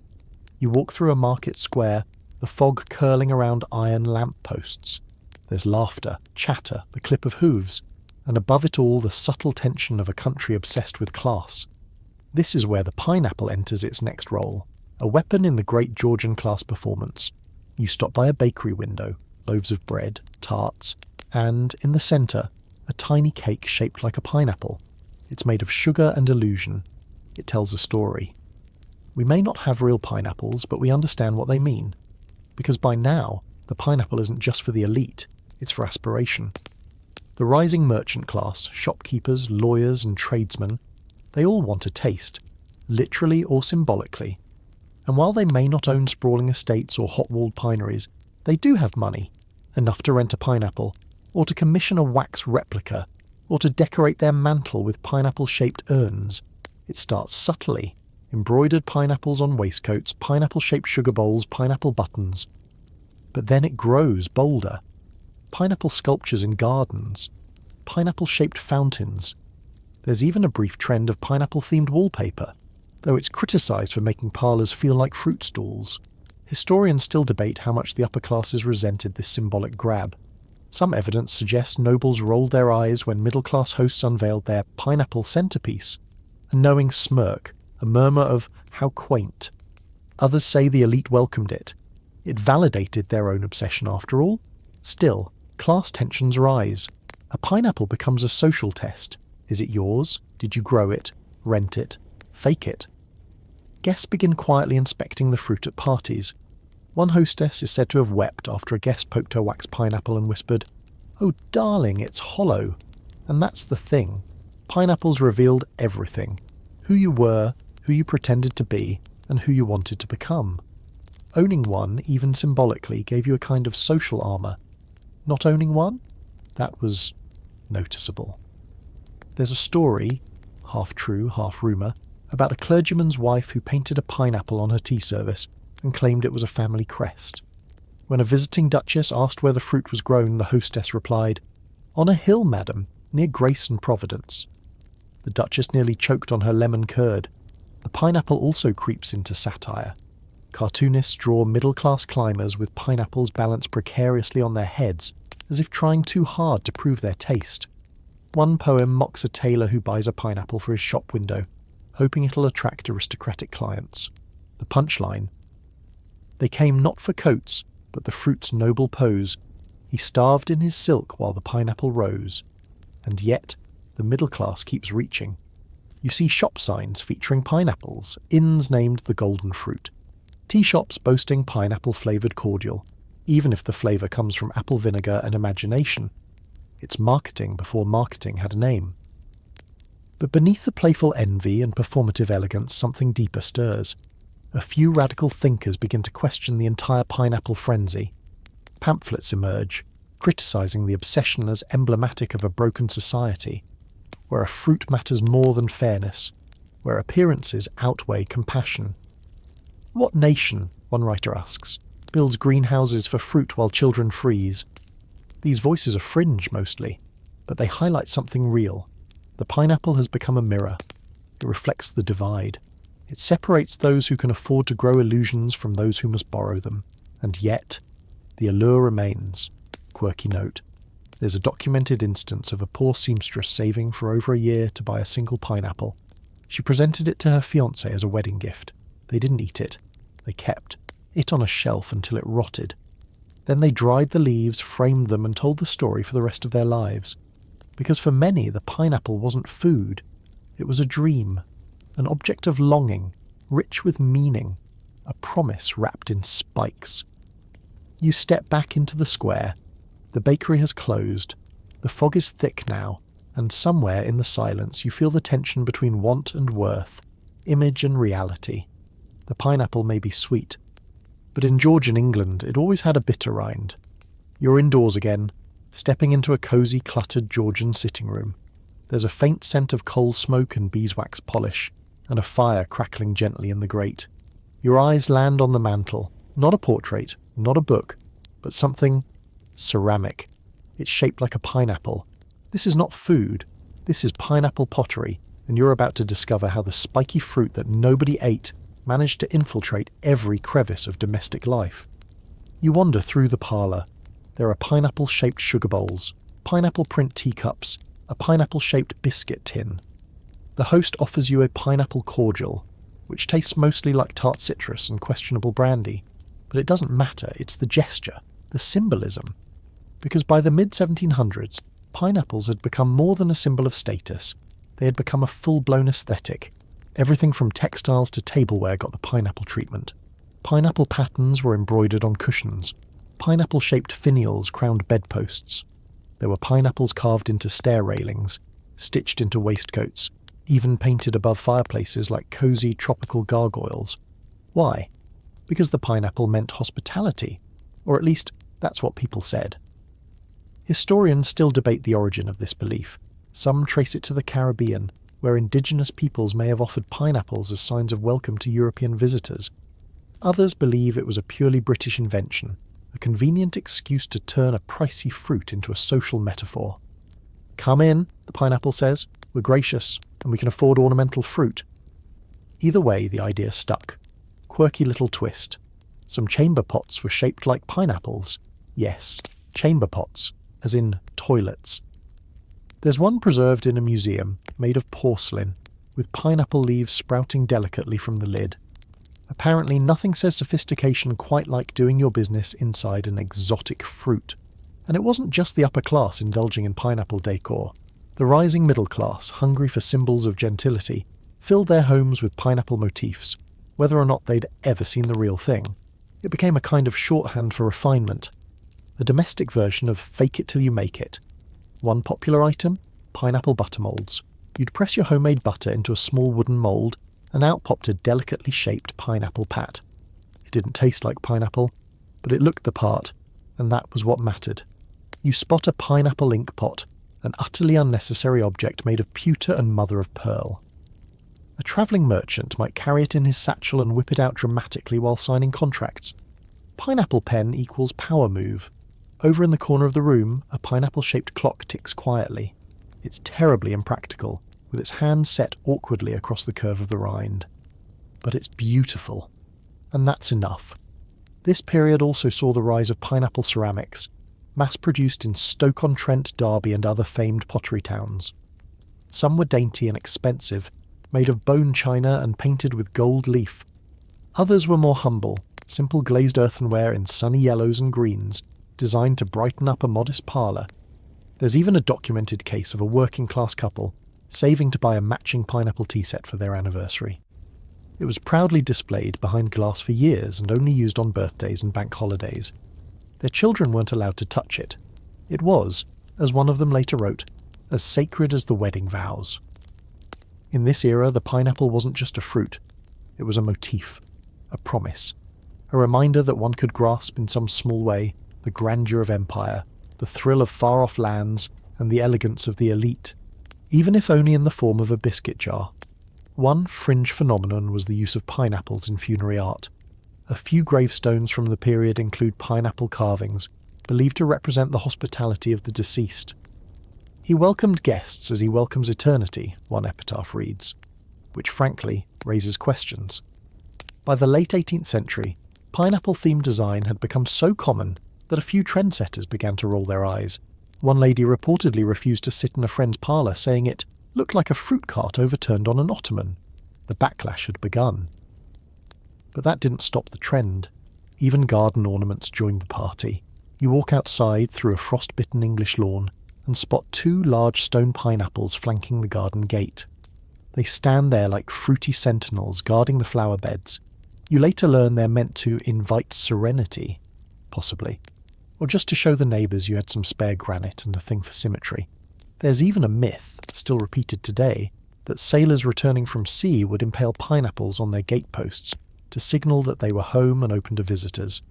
You walk through a market square, the fog curling around iron lamp posts. There's laughter, chatter, the clip of hooves, and above it all the subtle tension of a country obsessed with class. This is where the pineapple enters its next role, a weapon in the great Georgian class performance. You stop by a bakery window, loaves of bread, tarts, and, in the centre, a tiny cake shaped like a pineapple. It's made of sugar and illusion. It tells a story. We may not have real pineapples, but we understand what they mean. Because by now, the pineapple isn't just for the elite, it's for aspiration. The rising merchant class, shopkeepers, lawyers and tradesmen, they all want a taste, literally or symbolically. And while they may not own sprawling estates or hot-walled pineries, they do have money, enough to rent a pineapple, or to commission a wax replica, or to decorate their mantle with pineapple-shaped urns. It starts subtly. Embroidered pineapples on waistcoats, pineapple-shaped sugar bowls, pineapple buttons. But then it grows bolder. Pineapple sculptures in gardens. Pineapple-shaped fountains. There's even a brief trend of pineapple-themed wallpaper. though it's criticised for making parlours feel like fruit stalls. Historians still debate how much the upper classes resented this symbolic grab. Some evidence suggests nobles rolled their eyes when middle-class hosts unveiled their pineapple centrepiece, a knowing smirk, a murmur of "how quaint." Others say the elite welcomed it. It validated their own obsession after all. Still, class tensions rise. A pineapple becomes a social test. Is it yours? Did you grow it? Rent it? Fake it? Guests begin quietly inspecting the fruit at parties. One hostess is said to have wept after a guest poked her wax pineapple and whispered, "Oh darling, it's hollow." And that's the thing. Pineapples revealed everything. Who you were, who you pretended to be, and who you wanted to become. Owning one, even symbolically, gave you a kind of social armour. Not owning one? That was noticeable. There's a story, half true, half rumour, about a clergyman's wife who painted a pineapple on her tea service and claimed it was a family crest. When a visiting duchess asked where the fruit was grown, the hostess replied, "On a hill, madam, near Grace and Providence." The duchess nearly choked on her lemon curd. The pineapple also creeps into satire. Cartoonists draw middle-class climbers with pineapples balanced precariously on their heads, as if trying too hard to prove their taste. One poem mocks a tailor who buys a pineapple for his shop window, hoping it'll attract aristocratic clients. The punchline: "They came not for coats, but the fruit's noble pose. He starved in his silk while the pineapple rose." And yet, the middle class keeps reaching. You see shop signs featuring pineapples, inns named the Golden Fruit, tea shops boasting pineapple-flavoured cordial, even if the flavour comes from apple vinegar and imagination. It's marketing before marketing had a name. But beneath the playful envy and performative elegance, something deeper stirs. A few radical thinkers begin to question the entire pineapple frenzy. Pamphlets emerge, criticising the obsession as emblematic of a broken society, where a fruit matters more than fairness, where appearances outweigh compassion. What nation, one writer asks, builds greenhouses for fruit while children freeze? These voices are fringe mostly, but they highlight something real. The pineapple has become a mirror. It reflects the divide. It separates those who can afford to grow illusions from those who must borrow them. And yet, the allure remains. Quirky note: there's a documented instance of a poor seamstress saving for over a year to buy a single pineapple. She presented it to her fiancé as a wedding gift. They didn't eat it. They kept it on a shelf until it rotted. Then they dried the leaves, framed them, and told the story for the rest of their lives. Because for many, the pineapple wasn't food. It was a dream, an object of longing, rich with meaning, a promise wrapped in spikes. You step back into the square. The bakery has closed. The fog is thick now, and somewhere in the silence you feel the tension between want and worth, image and reality. The pineapple may be sweet, but in Georgian England it always had a bitter rind. You're indoors again, stepping into a cosy, cluttered Georgian sitting room. There's a faint scent of coal smoke and beeswax polish, and a fire crackling gently in the grate. Your eyes land on the mantel, not a portrait, not a book, but something ceramic. It's shaped like a pineapple. This is not food. This is pineapple pottery, and you're about to discover how the spiky fruit that nobody ate managed to infiltrate every crevice of domestic life. You wander through the parlour. There are pineapple-shaped sugar bowls, pineapple print teacups, a pineapple-shaped biscuit tin. The host offers you a pineapple cordial, which tastes mostly like tart citrus and questionable brandy. But it doesn't matter, it's the gesture, the symbolism. Because by the mid-1700s, pineapples had become more than a symbol of status. They had become a full-blown aesthetic. Everything from textiles to tableware got the pineapple treatment. Pineapple patterns were embroidered on cushions. Pineapple-shaped finials crowned bedposts. There were pineapples carved into stair railings, stitched into waistcoats, even painted above fireplaces like cosy tropical gargoyles. Why? Because the pineapple meant hospitality, or at least that's what people said. Historians still debate the origin of this belief. Some trace it to the Caribbean, where indigenous peoples may have offered pineapples as signs of welcome to European visitors. Others believe it was a purely British invention, a convenient excuse to turn a pricey fruit into a social metaphor. "Come in," the pineapple says. "We're gracious, and we can afford ornamental fruit." Either way, the idea stuck. Quirky little twist. Some chamber pots were shaped like pineapples. Yes, chamber pots, as in toilets. There's one preserved in a museum, made of porcelain, with pineapple leaves sprouting delicately from the lid. Apparently nothing says sophistication quite like doing your business inside an exotic fruit. And it wasn't just the upper class indulging in pineapple decor. The rising middle class, hungry for symbols of gentility, filled their homes with pineapple motifs, whether or not they'd ever seen the real thing. It became a kind of shorthand for refinement. A domestic version of fake it till you make it. One popular item? Pineapple butter moulds. You'd press your homemade butter into a small wooden mould, and out popped a delicately shaped pineapple pat. It didn't taste like pineapple, but it looked the part, and that was what mattered. You spot a pineapple ink pot, an utterly unnecessary object made of pewter and mother of pearl. A travelling merchant might carry it in his satchel and whip it out dramatically while signing contracts. Pineapple pen equals power move. Over in the corner of the room, a pineapple-shaped clock ticks quietly. It's terribly impractical, with its hand set awkwardly across the curve of the rind. But it's beautiful. And that's enough. This period also saw the rise of pineapple ceramics, mass-produced in Stoke-on-Trent, Derby and other famed pottery towns. Some were dainty and expensive, made of bone china and painted with gold leaf. Others were more humble, simple glazed earthenware in sunny yellows and greens, designed to brighten up a modest parlour. There's even a documented case of a working-class couple saving to buy a matching pineapple tea set for their anniversary. It was proudly displayed behind glass for years and only used on birthdays and bank holidays. Their children weren't allowed to touch it. It was, as one of them later wrote, as sacred as the wedding vows. In this era, the pineapple wasn't just a fruit. It was a motif, a promise, a reminder that one could grasp in some small way the grandeur of empire, the thrill of far-off lands, and the elegance of the elite, even if only in the form of a biscuit jar. One fringe phenomenon was the use of pineapples in funerary art. A few gravestones from the period include pineapple carvings, believed to represent the hospitality of the deceased. He welcomed guests as he welcomes eternity, one epitaph reads, which frankly raises questions. By the late 18th century, pineapple-themed design had become so common that a few trendsetters began to roll their eyes. One lady reportedly refused to sit in a friend's parlour, saying it looked like a fruit cart overturned on an ottoman. The backlash had begun. But that didn't stop the trend. Even garden ornaments joined the party. You walk outside through a frost-bitten English lawn and spot two large stone pineapples flanking the garden gate. They stand there like fruity sentinels guarding the flower beds. You later learn they're meant to invite serenity, possibly, or just to show the neighbours you had some spare granite and a thing for symmetry. There's even a myth, still repeated today, that sailors returning from sea would impale pineapples on their gateposts to signal that they were home and open to visitors.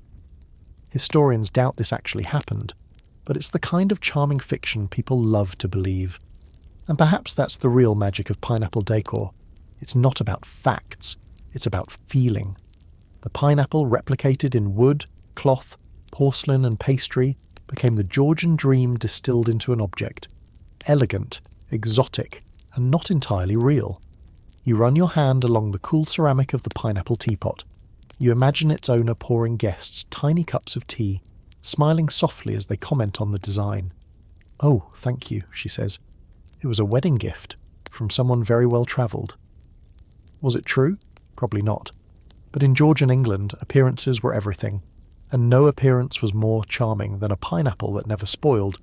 Historians doubt this actually happened, but it's the kind of charming fiction people love to believe. And perhaps that's the real magic of pineapple decor. It's not about facts, it's about feeling. The pineapple replicated in wood, cloth, porcelain and pastry became the Georgian dream distilled into an object. Elegant, exotic, and not entirely real. You run your hand along the cool ceramic of the pineapple teapot. You imagine its owner pouring guests tiny cups of tea, smiling softly as they comment on the design. "Oh, thank you," she says. "It was a wedding gift from someone very well travelled." Was it true? Probably not. But in Georgian England, appearances were everything, and no appearance was more charming than a pineapple that never spoiled.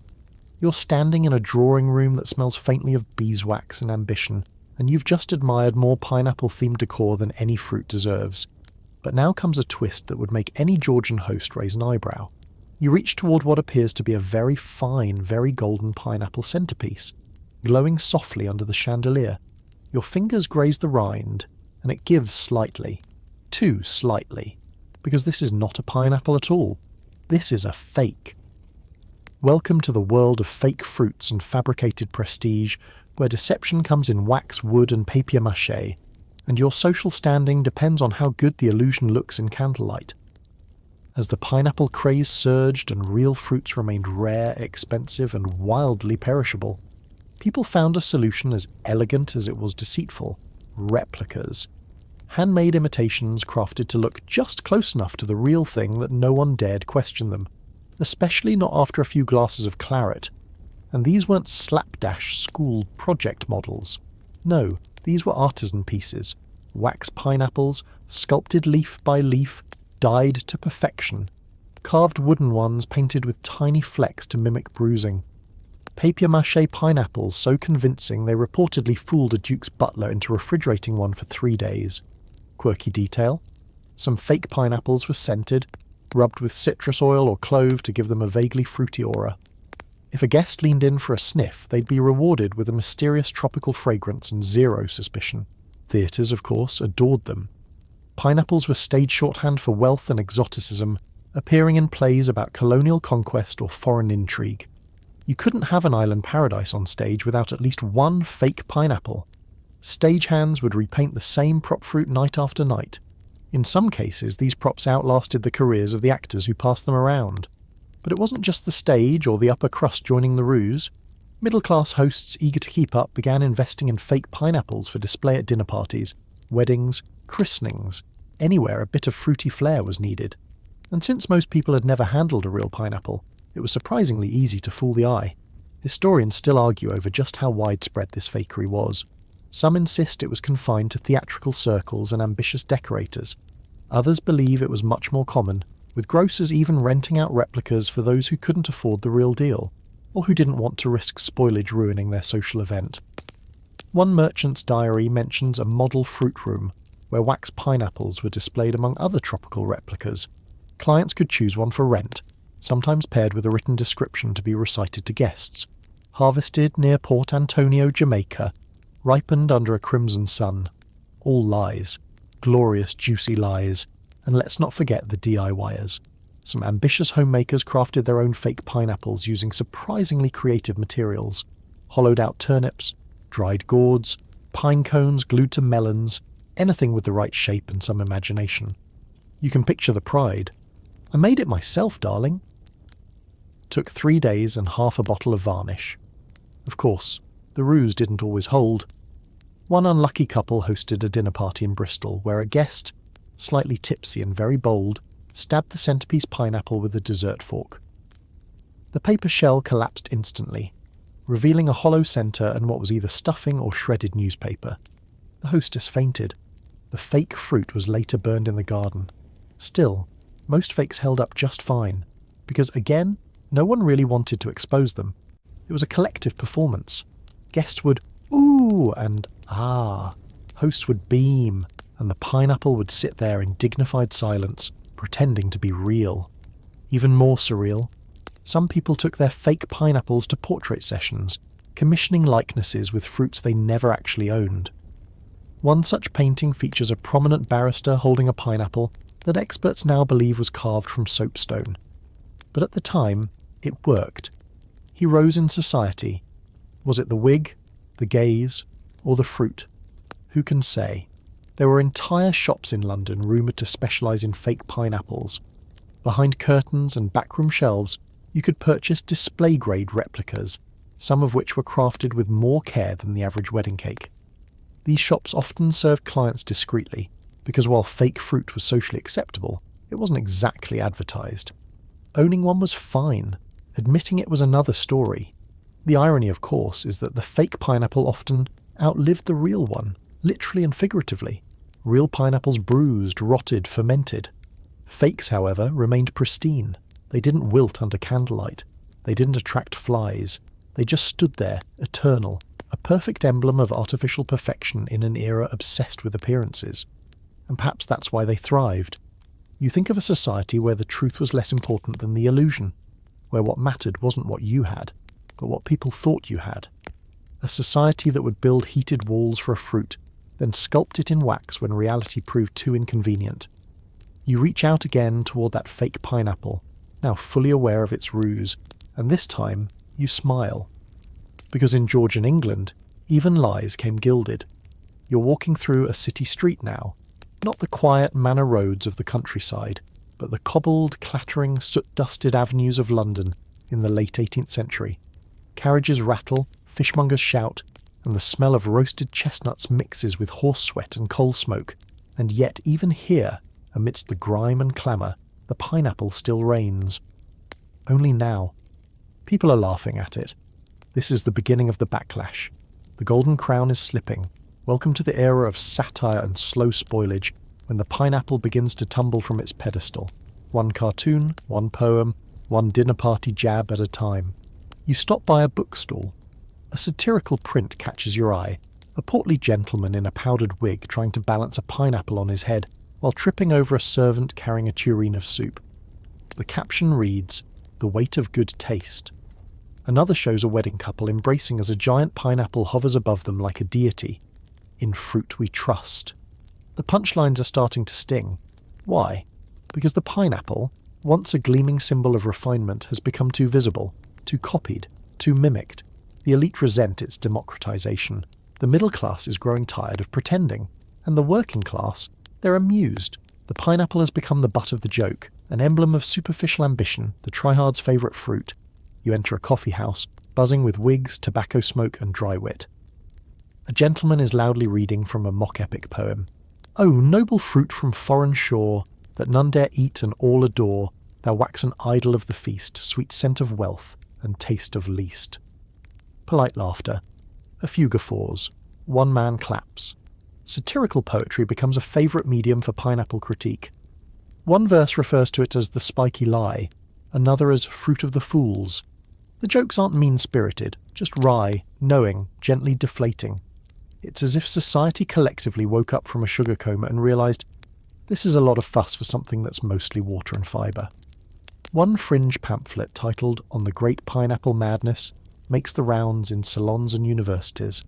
You're standing in a drawing room that smells faintly of beeswax and ambition, and you've just admired more pineapple-themed decor than any fruit deserves. But now comes a twist that would make any Georgian host raise an eyebrow. You reach toward what appears to be a very fine, very golden pineapple centerpiece, glowing softly under the chandelier. Your fingers graze the rind, and it gives slightly. Too slightly. Because this is not a pineapple at all. This is a fake. Welcome to the world of fake fruits and fabricated prestige, where deception comes in wax, wood and papier-mâché, and your social standing depends on how good the illusion looks in candlelight. As the pineapple craze surged and real fruits remained rare, expensive and wildly perishable, people found a solution as elegant as it was deceitful: replicas. handmade imitations crafted to look just close enough to the real thing that no one dared question them, especially not after a few glasses of claret. And these weren't slapdash school project models. No, these were artisan pieces, wax pineapples, sculpted leaf by leaf, dyed to perfection, carved wooden ones painted with tiny flecks to mimic bruising, papier-mâché pineapples so convincing they reportedly fooled a duke's butler into refrigerating one for 3 days. Quirky detail: some fake pineapples were scented, rubbed with citrus oil or clove to give them a vaguely fruity aura. If a guest leaned in for a sniff, they'd be rewarded with a mysterious tropical fragrance and zero suspicion. Theatres, of course, adored them. Pineapples were stage shorthand for wealth and exoticism, appearing in plays about colonial conquest or foreign intrigue. You couldn't have an island paradise on stage without at least one fake pineapple. Stagehands would repaint the same prop fruit night after night. In some cases, these props outlasted the careers of the actors who passed them around. But it wasn't just the stage or the upper crust joining the ruse. Middle-class hosts eager to keep up began investing in fake pineapples for display at dinner parties, weddings, christenings, anywhere a bit of fruity flair was needed. And since most people had never handled a real pineapple, it was surprisingly easy to fool the eye. Historians still argue over just how widespread this fakery was. Some insist it was confined to theatrical circles and ambitious decorators. Others believe it was much more common, with grocers even renting out replicas for those who couldn't afford the real deal, or who didn't want to risk spoilage ruining their social event. One merchant's diary mentions a model fruit room, where wax pineapples were displayed among other tropical replicas. Clients could choose one for rent, sometimes paired with a written description to be recited to guests. Harvested near Port Antonio, Jamaica, ripened under a crimson sun. All lies. Glorious, juicy lies. And let's not forget the DIYers. Some ambitious homemakers crafted their own fake pineapples using surprisingly creative materials. Hollowed out turnips, dried gourds, pine cones glued to melons, anything with the right shape and some imagination. You can picture the pride. I made it myself, darling. Took 3 days and half a bottle of varnish. Of course, the ruse didn't always hold. One unlucky couple hosted a dinner party in Bristol where a guest, slightly tipsy and very bold, stabbed the centerpiece pineapple with a dessert fork. The paper shell collapsed instantly, revealing a hollow center and what was either stuffing or shredded newspaper. The hostess fainted. The fake fruit was later burned in the garden. Still, most fakes held up just fine, because again, no one really wanted to expose them. It was a collective performance. Guests would ooh and ah. Hosts would beam, and the pineapple would sit there in dignified silence, pretending to be real. Even more surreal, some people took their fake pineapples to portrait sessions, commissioning likenesses with fruits they never actually owned. One such painting features a prominent barrister holding a pineapple that experts now believe was carved from soapstone. But at the time, it worked. He rose in society. Was it the wig, the gaze, or the fruit? Who can say? There were entire shops in London rumoured to specialise in fake pineapples. Behind curtains and backroom shelves, you could purchase display-grade replicas, some of which were crafted with more care than the average wedding cake. These shops often served clients discreetly, because while fake fruit was socially acceptable, it wasn't exactly advertised. Owning one was fine. Admitting it was another story. The irony, of course, is that the fake pineapple often outlived the real one, literally and figuratively. Real pineapples bruised, rotted, fermented. Fakes, however, remained pristine. They didn't wilt under candlelight. They didn't attract flies. They just stood there, eternal, a perfect emblem of artificial perfection in an era obsessed with appearances. And perhaps that's why they thrived. You think of a society where the truth was less important than the illusion, where what mattered wasn't what you had, but what people thought you had. A society that would build heated walls for a fruit, then sculpt it in wax when reality proved too inconvenient. You reach out again toward that fake pineapple, now fully aware of its ruse, and this time you smile. Because in Georgian England, even lies came gilded. You're walking through a city street now, not the quiet manor roads of the countryside, but the cobbled, clattering, soot-dusted avenues of London in the late 18th century. Carriages rattle, fishmongers shout, and the smell of roasted chestnuts mixes with horse sweat and coal smoke, And yet even here, amidst the grime and clamour, the pineapple still reigns. Only now. People are laughing at it. This is the beginning of the backlash. The golden crown is slipping. Welcome to the era of satire and slow spoilage, when the pineapple begins to tumble from its pedestal. One cartoon, one poem, one dinner party jab at a time. You stop by a bookstall. A satirical print catches your eye. A portly gentleman in a powdered wig trying to balance a pineapple on his head while tripping over a servant carrying a tureen of soup. The caption reads, "The weight of good taste." Another shows a wedding couple embracing as a giant pineapple hovers above them like a deity. "In fruit we trust." The punchlines are starting to sting. Why? Because the pineapple, once a gleaming symbol of refinement, has become too visible, too copied, too mimicked. The elite resent its democratization. The middle class is growing tired of pretending. And the working class, they're amused. The pineapple has become the butt of the joke, an emblem of superficial ambition, the tryhard's favourite fruit. You enter a coffee house, buzzing with wigs, tobacco smoke and dry wit. A gentleman is loudly reading from a mock-epic poem. "Oh, noble fruit from foreign shore, that none dare eat and all adore, thou waxen idol of the feast, sweet scent of wealth, and taste of least." Polite laughter. A few guffaws. One man claps. Satirical poetry becomes a favourite medium for pineapple critique. One verse refers to it as the spiky lie, another as fruit of the fools. The jokes aren't mean-spirited, just wry, knowing, gently deflating. It's as if society collectively woke up from a sugar coma and realised, this is a lot of fuss for something that's mostly water and fibre. One fringe pamphlet titled "On the Great Pineapple Madness" makes the rounds in salons and universities.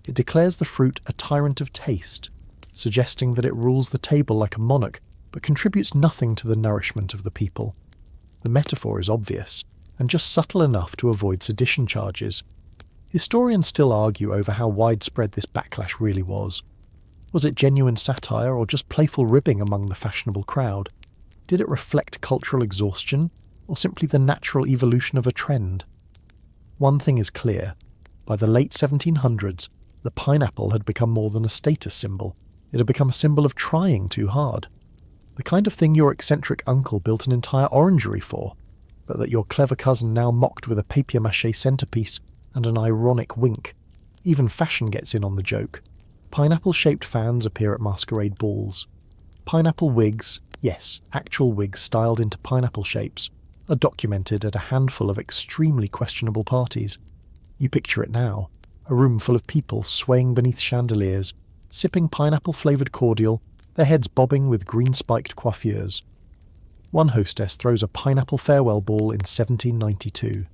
It declares the fruit a tyrant of taste, suggesting that it rules the table like a monarch, but contributes nothing to the nourishment of the people. The metaphor is obvious, and just subtle enough to avoid sedition charges. Historians still argue over how widespread this backlash really was. Was it genuine satire or just playful ribbing among the fashionable crowd? Did it reflect cultural exhaustion, or simply the natural evolution of a trend? One thing is clear. By the late 1700s, the pineapple had become more than a status symbol. It had become a symbol of trying too hard. The kind of thing your eccentric uncle built an entire orangery for, but that your clever cousin now mocked with a papier-mâché centrepiece and an ironic wink. Even fashion gets in on the joke. Pineapple-shaped fans appear at masquerade balls. Pineapple wigs, yes, actual wigs styled into pineapple shapes, are documented at a handful of extremely questionable parties. You picture it now, a room full of people swaying beneath chandeliers, sipping pineapple-flavoured cordial, their heads bobbing with green-spiked coiffures. One hostess throws a pineapple farewell ball in 1792.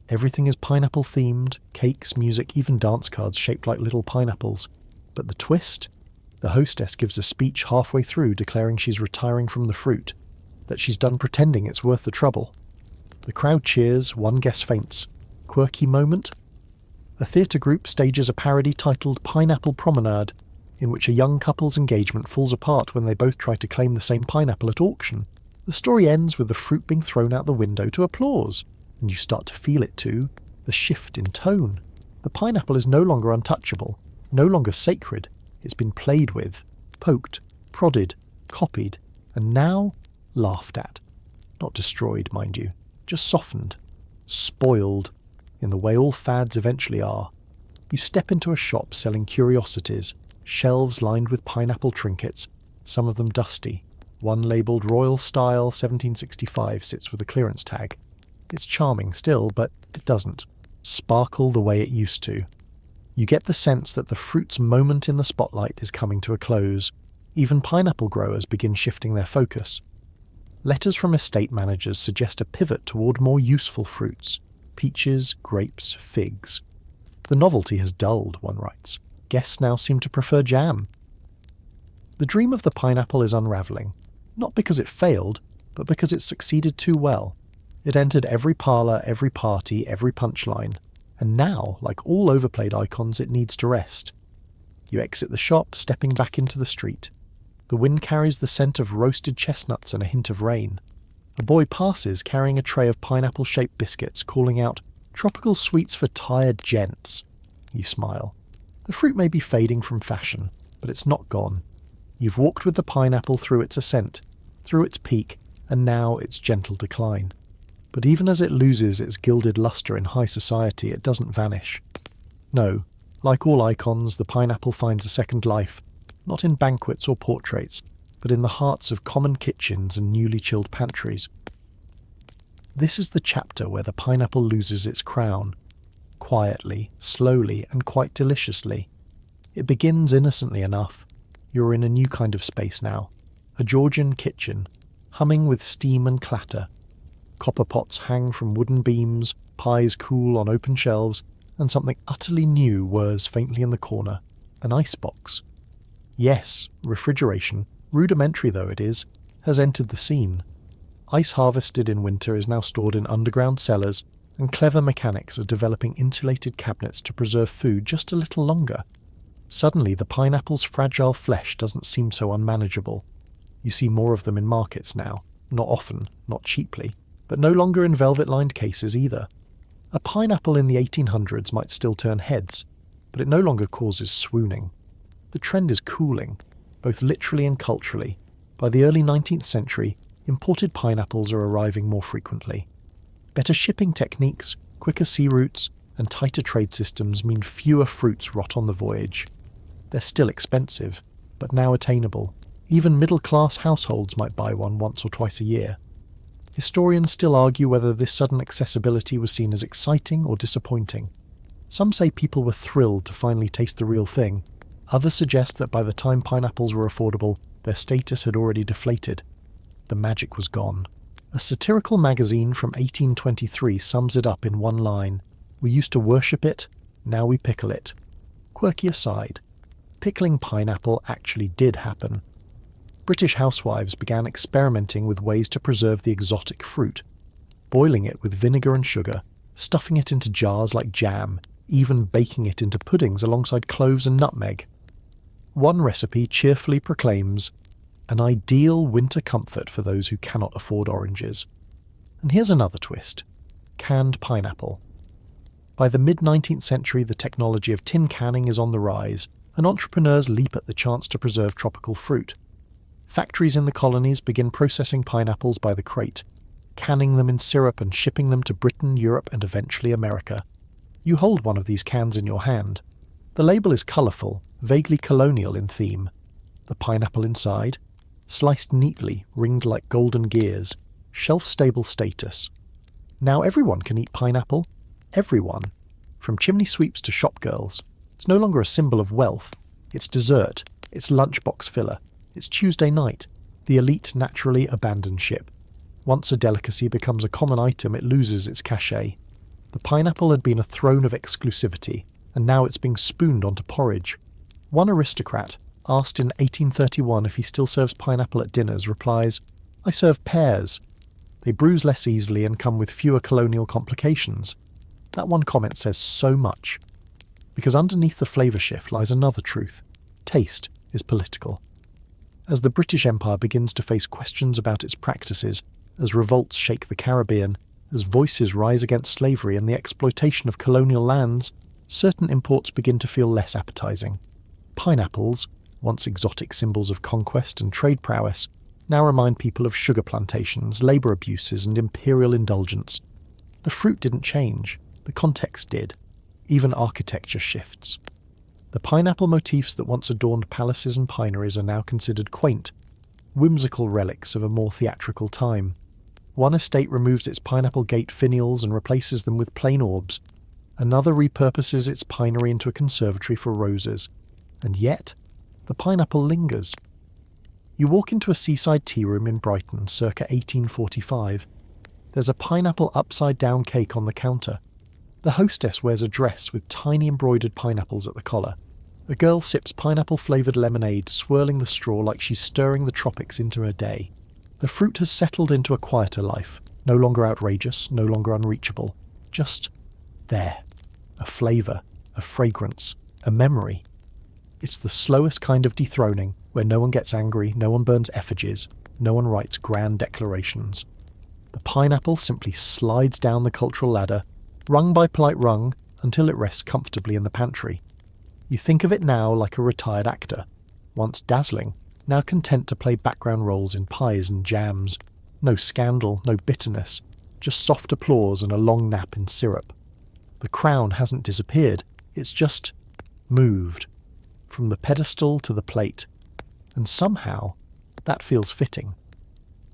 Everything is pineapple-themed, cakes, music, even dance cards shaped like little pineapples. But the twist? The hostess gives a speech halfway through declaring she's retiring from the fruit, that she's done pretending it's worth the trouble. The crowd cheers, one guest faints. Quirky moment? A theatre group stages a parody titled Pineapple Promenade, in which a young couple's engagement falls apart when they both try to claim the same pineapple at auction. The story ends with the fruit being thrown out the window to applause, and you start to feel it too, the shift in tone. The pineapple is no longer untouchable, no longer sacred. It's been played with, poked, prodded, copied, and now laughed at. Not destroyed, mind you, just softened, spoiled, in the way all fads eventually are. You step into a shop selling curiosities, shelves lined with pineapple trinkets, some of them dusty. One labelled Royal Style 1765 sits with a clearance tag. It's charming still, but it doesn't sparkle the way it used to. You get the sense that the fruit's moment in the spotlight is coming to a close. Even pineapple growers begin shifting their focus. Letters from estate managers suggest a pivot toward more useful fruits: peaches, grapes, figs. The novelty has dulled, one writes. Guests now seem to prefer jam. The dream of the pineapple is unravelling, not because it failed, but because it succeeded too well. It entered every parlour, every party, every punchline, and now, like all overplayed icons, it needs to rest. You exit the shop, stepping back into the street. The wind carries the scent of roasted chestnuts and a hint of rain. A boy passes carrying a tray of pineapple-shaped biscuits, calling out, "Tropical sweets for tired gents." You smile. The fruit may be fading from fashion, but it's not gone. You've walked with the pineapple through its ascent, through its peak, and now its gentle decline. But even as it loses its gilded lustre in high society, it doesn't vanish. No, like all icons, the pineapple finds a second life, not in banquets or portraits, but in the hearts of common kitchens and newly chilled pantries. This is the chapter where the pineapple loses its crown, quietly, slowly, and quite deliciously. It begins innocently enough. You're in a new kind of space now, a Georgian kitchen, humming with steam and clatter. Copper pots hang from wooden beams, pies cool on open shelves, and something utterly new whirs faintly in the corner, an icebox. Yes, refrigeration, rudimentary though it is, has entered the scene. Ice harvested in winter is now stored in underground cellars, and clever mechanics are developing insulated cabinets to preserve food just a little longer. Suddenly, the pineapple's fragile flesh doesn't seem so unmanageable. You see more of them in markets now, not often, not cheaply, but no longer in velvet-lined cases either. A pineapple in the 1800s might still turn heads, but it no longer causes swooning. The trend is cooling, both literally and culturally. By the early 19th century, imported pineapples are arriving more frequently. Better shipping techniques, quicker sea routes, and tighter trade systems mean fewer fruits rot on the voyage. They're still expensive, but now attainable. Even middle-class households might buy one once or twice a year. Historians still argue whether this sudden accessibility was seen as exciting or disappointing. Some say people were thrilled to finally taste the real thing. Others suggest that by the time pineapples were affordable, their status had already deflated. The magic was gone. A satirical magazine from 1823 sums it up in one line. We used to worship it, now we pickle it. Quirky aside, pickling pineapple actually did happen. British housewives began experimenting with ways to preserve the exotic fruit, boiling it with vinegar and sugar, stuffing it into jars like jam, even baking it into puddings alongside cloves and nutmeg. One recipe cheerfully proclaims, an ideal winter comfort for those who cannot afford oranges. And here's another twist. Canned pineapple. By the mid-19th century, the technology of tin canning is on the rise, and entrepreneurs leap at the chance to preserve tropical fruit. Factories in the colonies begin processing pineapples by the crate, canning them in syrup and shipping them to Britain, Europe, and eventually America. You hold one of these cans in your hand. The label is colourful, vaguely colonial in theme. The pineapple inside, sliced neatly, ringed like golden gears, shelf-stable status. Now everyone can eat pineapple. Everyone. From chimney sweeps to shop girls. It's no longer a symbol of wealth. It's dessert. It's lunchbox filler. It's Tuesday night. The elite naturally abandon ship. Once a delicacy becomes a common item, it loses its cachet. The pineapple had been a throne of exclusivity, and now it's being spooned onto porridge. One aristocrat, asked in 1831 if he still serves pineapple at dinners, replies, I serve pears. They bruise less easily and come with fewer colonial complications. That one comment says so much. Because underneath the flavour shift lies another truth. Taste is political. As the British Empire begins to face questions about its practices, as revolts shake the Caribbean, as voices rise against slavery and the exploitation of colonial lands, certain imports begin to feel less appetising. Pineapples, once exotic symbols of conquest and trade prowess, now remind people of sugar plantations, labour abuses and imperial indulgence. The fruit didn't change, the context did. Even architecture shifts. The pineapple motifs that once adorned palaces and pineries are now considered quaint, whimsical relics of a more theatrical time. One estate removes its pineapple gate finials and replaces them with plain orbs. Another repurposes its pinery into a conservatory for roses. And yet, the pineapple lingers. You walk into a seaside tea room in Brighton circa 1845. There's a pineapple upside-down cake on the counter. The hostess wears a dress with tiny embroidered pineapples at the collar. A girl sips pineapple-flavoured lemonade, swirling the straw like she's stirring the tropics into her day. The fruit has settled into a quieter life, no longer outrageous, no longer unreachable. Just there. A flavour, a fragrance, a memory. It's the slowest kind of dethroning, where no one gets angry, no one burns effigies, no one writes grand declarations. The pineapple simply slides down the cultural ladder, rung by polite rung, until it rests comfortably in the pantry. You think of it now like a retired actor, once dazzling, now content to play background roles in pies and jams. No scandal, no bitterness, just soft applause and a long nap in syrup. The crown hasn't disappeared, it's just moved from the pedestal to the plate, and somehow that feels fitting.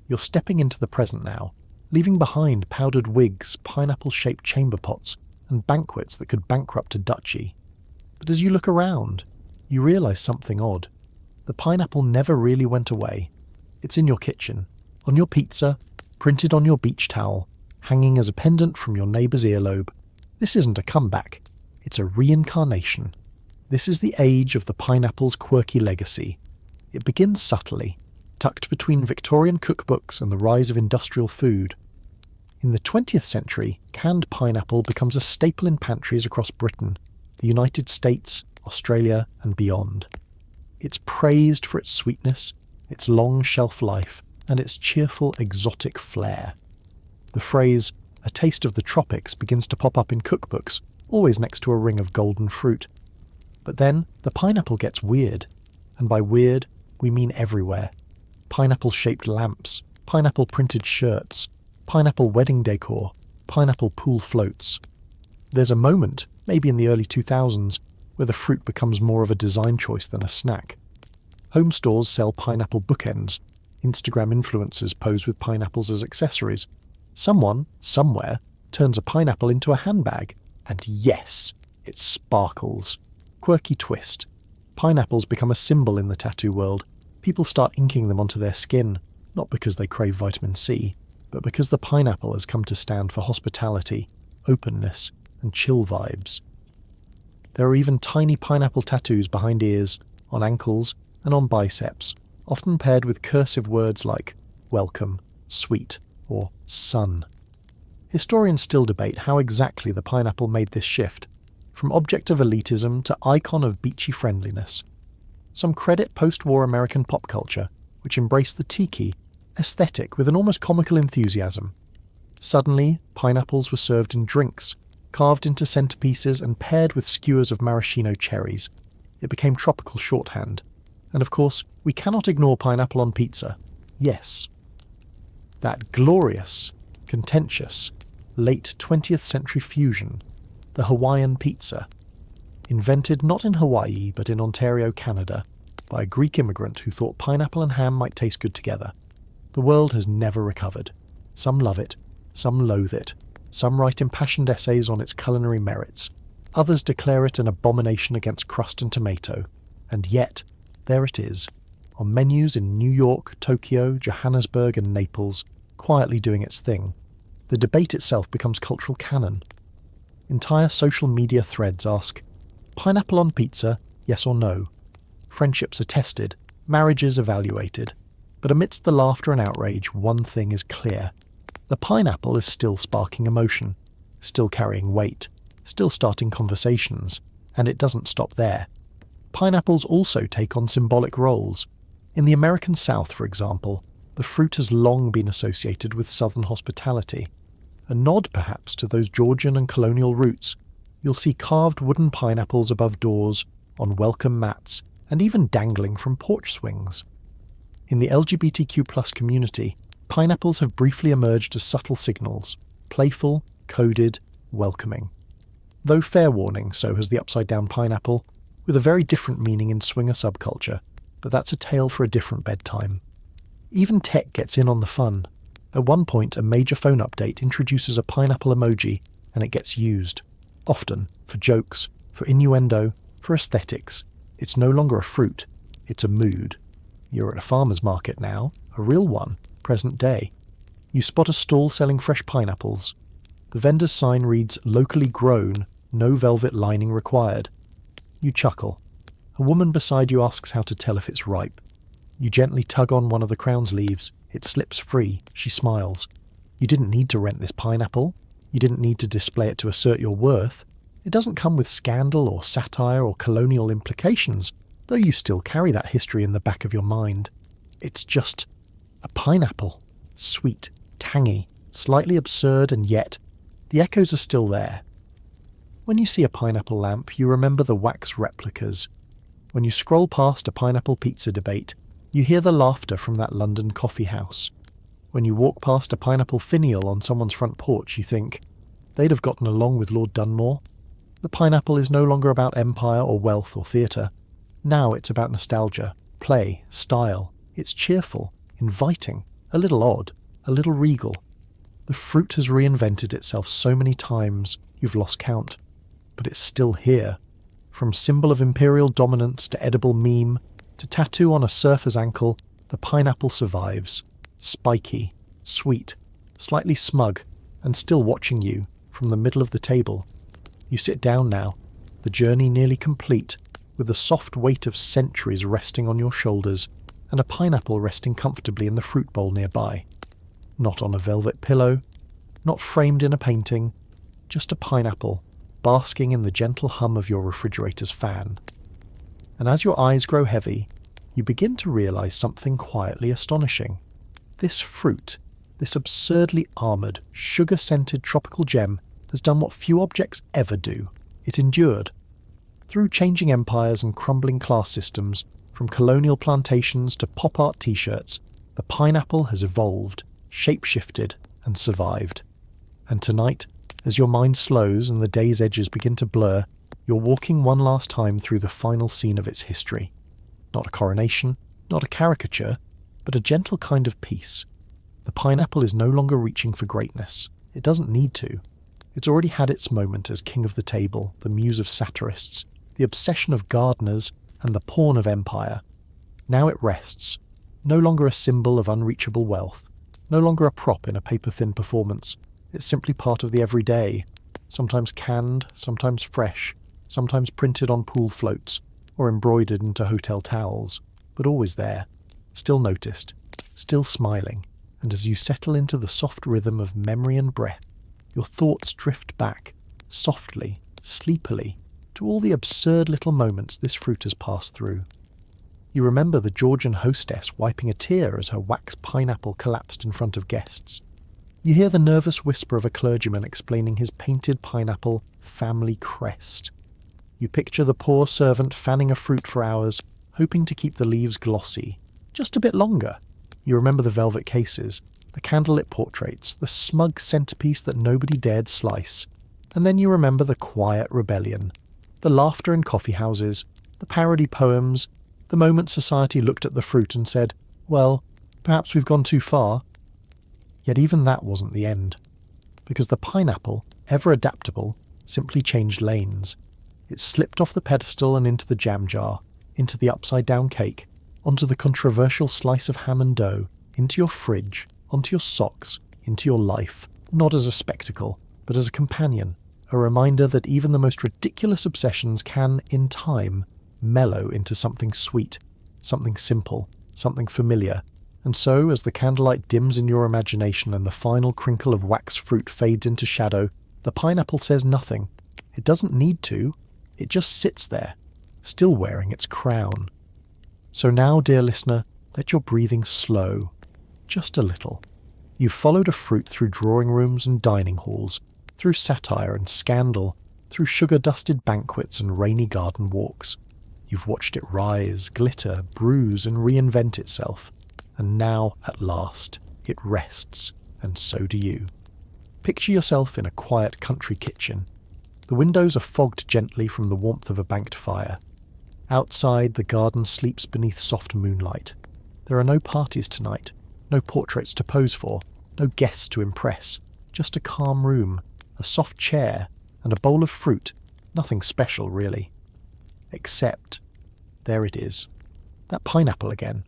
You're stepping into the present now, leaving behind powdered wigs, pineapple-shaped chamber pots, and banquets that could bankrupt a duchy. But as you look around, you realise something odd. The pineapple never really went away. It's in your kitchen, on your pizza, printed on your beach towel, hanging as a pendant from your neighbour's earlobe. This isn't a comeback, it's a reincarnation. This is the age of the pineapple's quirky legacy. It begins subtly, tucked between Victorian cookbooks and the rise of industrial food. In the 20th century, canned pineapple becomes a staple in pantries across Britain, the United States, Australia, and beyond. It's praised for its sweetness, its long shelf life, and its cheerful exotic flair. The phrase, "a taste of the tropics," begins to pop up in cookbooks, always next to a ring of golden fruit. But then the pineapple gets weird, and by weird, we mean everywhere. Pineapple-shaped lamps, pineapple-printed shirts, pineapple wedding decor, pineapple pool floats. There's a moment, maybe in the early 2000s, where the fruit becomes more of a design choice than a snack. Home stores sell pineapple bookends. Instagram influencers pose with pineapples as accessories. Someone, somewhere, turns a pineapple into a handbag. And yes, it sparkles. Quirky twist. Pineapples become a symbol in the tattoo world. People start inking them onto their skin, not because they crave vitamin C, but because the pineapple has come to stand for hospitality, openness, and chill vibes. There are even tiny pineapple tattoos behind ears, on ankles, and on biceps, often paired with cursive words like welcome, sweet, or sun. Historians still debate how exactly the pineapple made this shift, from object of elitism to icon of beachy friendliness. Some credit post-war American pop culture, which embraced the tiki aesthetic with an almost comical enthusiasm. Suddenly, pineapples were served in drinks, carved into centerpieces and paired with skewers of maraschino cherries. It became tropical shorthand. And of course, we cannot ignore pineapple on pizza. Yes. That glorious, contentious, late 20th century fusion, the Hawaiian pizza, invented not in Hawaii but in Ontario, Canada, by a Greek immigrant who thought pineapple and ham might taste good together. The world has never recovered. Some love it, some loathe it, some write impassioned essays on its culinary merits, others declare it an abomination against crust and tomato, and yet, there it is, on menus in New York, Tokyo, Johannesburg and Naples, quietly doing its thing. The debate itself becomes cultural canon. Entire social media threads ask, pineapple on pizza, yes or no? Friendships are tested, marriages evaluated. But amidst the laughter and outrage, one thing is clear. The pineapple is still sparking emotion, still carrying weight, still starting conversations, and it doesn't stop there. Pineapples also take on symbolic roles. In the American South, for example, the fruit has long been associated with southern hospitality. A nod, perhaps, to those Georgian and colonial roots. You'll see carved wooden pineapples above doors, on welcome mats, and even dangling from porch swings. In the LGBTQ+ community, pineapples have briefly emerged as subtle signals, playful, coded, welcoming. Though fair warning, so has the upside-down pineapple, with a very different meaning in swinger subculture, but that's a tale for a different bedtime. Even tech gets in on the fun. At one point, a major phone update introduces a pineapple emoji, and it gets used. Often, for jokes, for innuendo, for aesthetics. It's no longer a fruit, it's a mood. You're at a farmer's market now, a real one, present day. You spot a stall selling fresh pineapples. The vendor's sign reads, locally grown, no velvet lining required. You chuckle. A woman beside you asks how to tell if it's ripe. You gently tug on one of the crown's leaves. It slips free. She smiles. You didn't need to rent this pineapple. You didn't need to display it to assert your worth. It doesn't come with scandal or satire or colonial implications, though you still carry that history in the back of your mind. It's just a pineapple. Sweet, tangy, slightly absurd, and yet the echoes are still there. When you see a pineapple lamp, you remember the wax replicas. When you scroll past a pineapple pizza debate, You hear the laughter from that London coffee house. When you walk past a pineapple finial on someone's front porch, you think, they'd have gotten along with Lord Dunmore. The pineapple is no longer about empire or wealth or theatre. Now it's about nostalgia, play, style. It's cheerful, inviting, a little odd, a little regal. The fruit has reinvented itself so many times, you've lost count. But it's still here. From symbol of imperial dominance to edible meme, to tattoo on a surfer's ankle, the pineapple survives. Spiky, sweet, slightly smug, and still watching you from the middle of the table. You sit down now, the journey nearly complete, with the soft weight of centuries resting on your shoulders, and a pineapple resting comfortably in the fruit bowl nearby. Not on a velvet pillow, not framed in a painting, just a pineapple, basking in the gentle hum of your refrigerator's fan. And as your eyes grow heavy, you begin to realize something quietly astonishing. This fruit, this absurdly armoured, sugar-scented tropical gem, has done what few objects ever do. It endured. Through changing empires and crumbling class systems, from colonial plantations to pop art t-shirts, the pineapple has evolved, shape-shifted, and survived. And tonight, as your mind slows and the day's edges begin to blur, you're walking one last time through the final scene of its history. Not a coronation, not a caricature, but a gentle kind of peace. The pineapple is no longer reaching for greatness. It doesn't need to. It's already had its moment as king of the table, the muse of satirists, the obsession of gardeners, and the pawn of empire. Now it rests, no longer a symbol of unreachable wealth, no longer a prop in a paper-thin performance. It's simply part of the everyday, sometimes canned, sometimes fresh, sometimes printed on pool floats, or embroidered into hotel towels, but always there, still noticed, still smiling, and as you settle into the soft rhythm of memory and breath, your thoughts drift back, softly, sleepily, to all the absurd little moments this fruit has passed through. You remember the Georgian hostess wiping a tear as her wax pineapple collapsed in front of guests. You hear the nervous whisper of a clergyman explaining his painted pineapple family crest. You picture the poor servant fanning a fruit for hours, hoping to keep the leaves glossy, just a bit longer. You remember the velvet cases, the candlelit portraits, the smug centerpiece that nobody dared slice. And then you remember the quiet rebellion, the laughter in coffee houses, the parody poems, the moment society looked at the fruit and said, well, perhaps we've gone too far. Yet even that wasn't the end, because the pineapple, ever adaptable, simply changed lanes. It slipped off the pedestal and into the jam jar, into the upside-down cake, onto the controversial slice of ham and dough, into your fridge, onto your socks, into your life, not as a spectacle, but as a companion, a reminder that even the most ridiculous obsessions can, in time, mellow into something sweet, something simple, something familiar. And so, as the candlelight dims in your imagination and the final crinkle of wax fruit fades into shadow, the pineapple says nothing. It doesn't need to. It just sits there, still wearing its crown. So now, dear listener, let your breathing slow, just a little. You've followed a fruit through drawing rooms and dining halls, through satire and scandal, through sugar-dusted banquets and rainy garden walks. You've watched it rise, glitter, bruise, and reinvent itself. And now, at last, it rests, and so do you. Picture yourself in a quiet country kitchen. The windows are fogged gently from the warmth of a banked fire. Outside, the garden sleeps beneath soft moonlight. There are no parties tonight, no portraits to pose for, no guests to impress, just a calm room, a soft chair, and a bowl of fruit, nothing special really. Except, there it is, that pineapple again.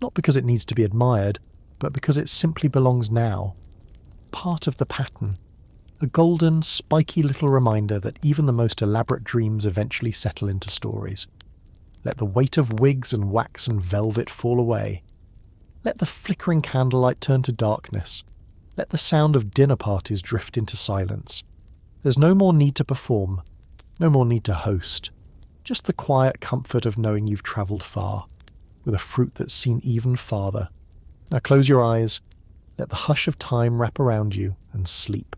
Not because it needs to be admired, but because it simply belongs now. Part of the pattern. A golden, spiky little reminder that even the most elaborate dreams eventually settle into stories. Let the weight of wigs and wax and velvet fall away. Let the flickering candlelight turn to darkness. Let the sound of dinner parties drift into silence. There's no more need to perform, no more need to host. Just the quiet comfort of knowing you've travelled far, with a fruit that's seen even farther. Now close your eyes, let the hush of time wrap around you, and sleep.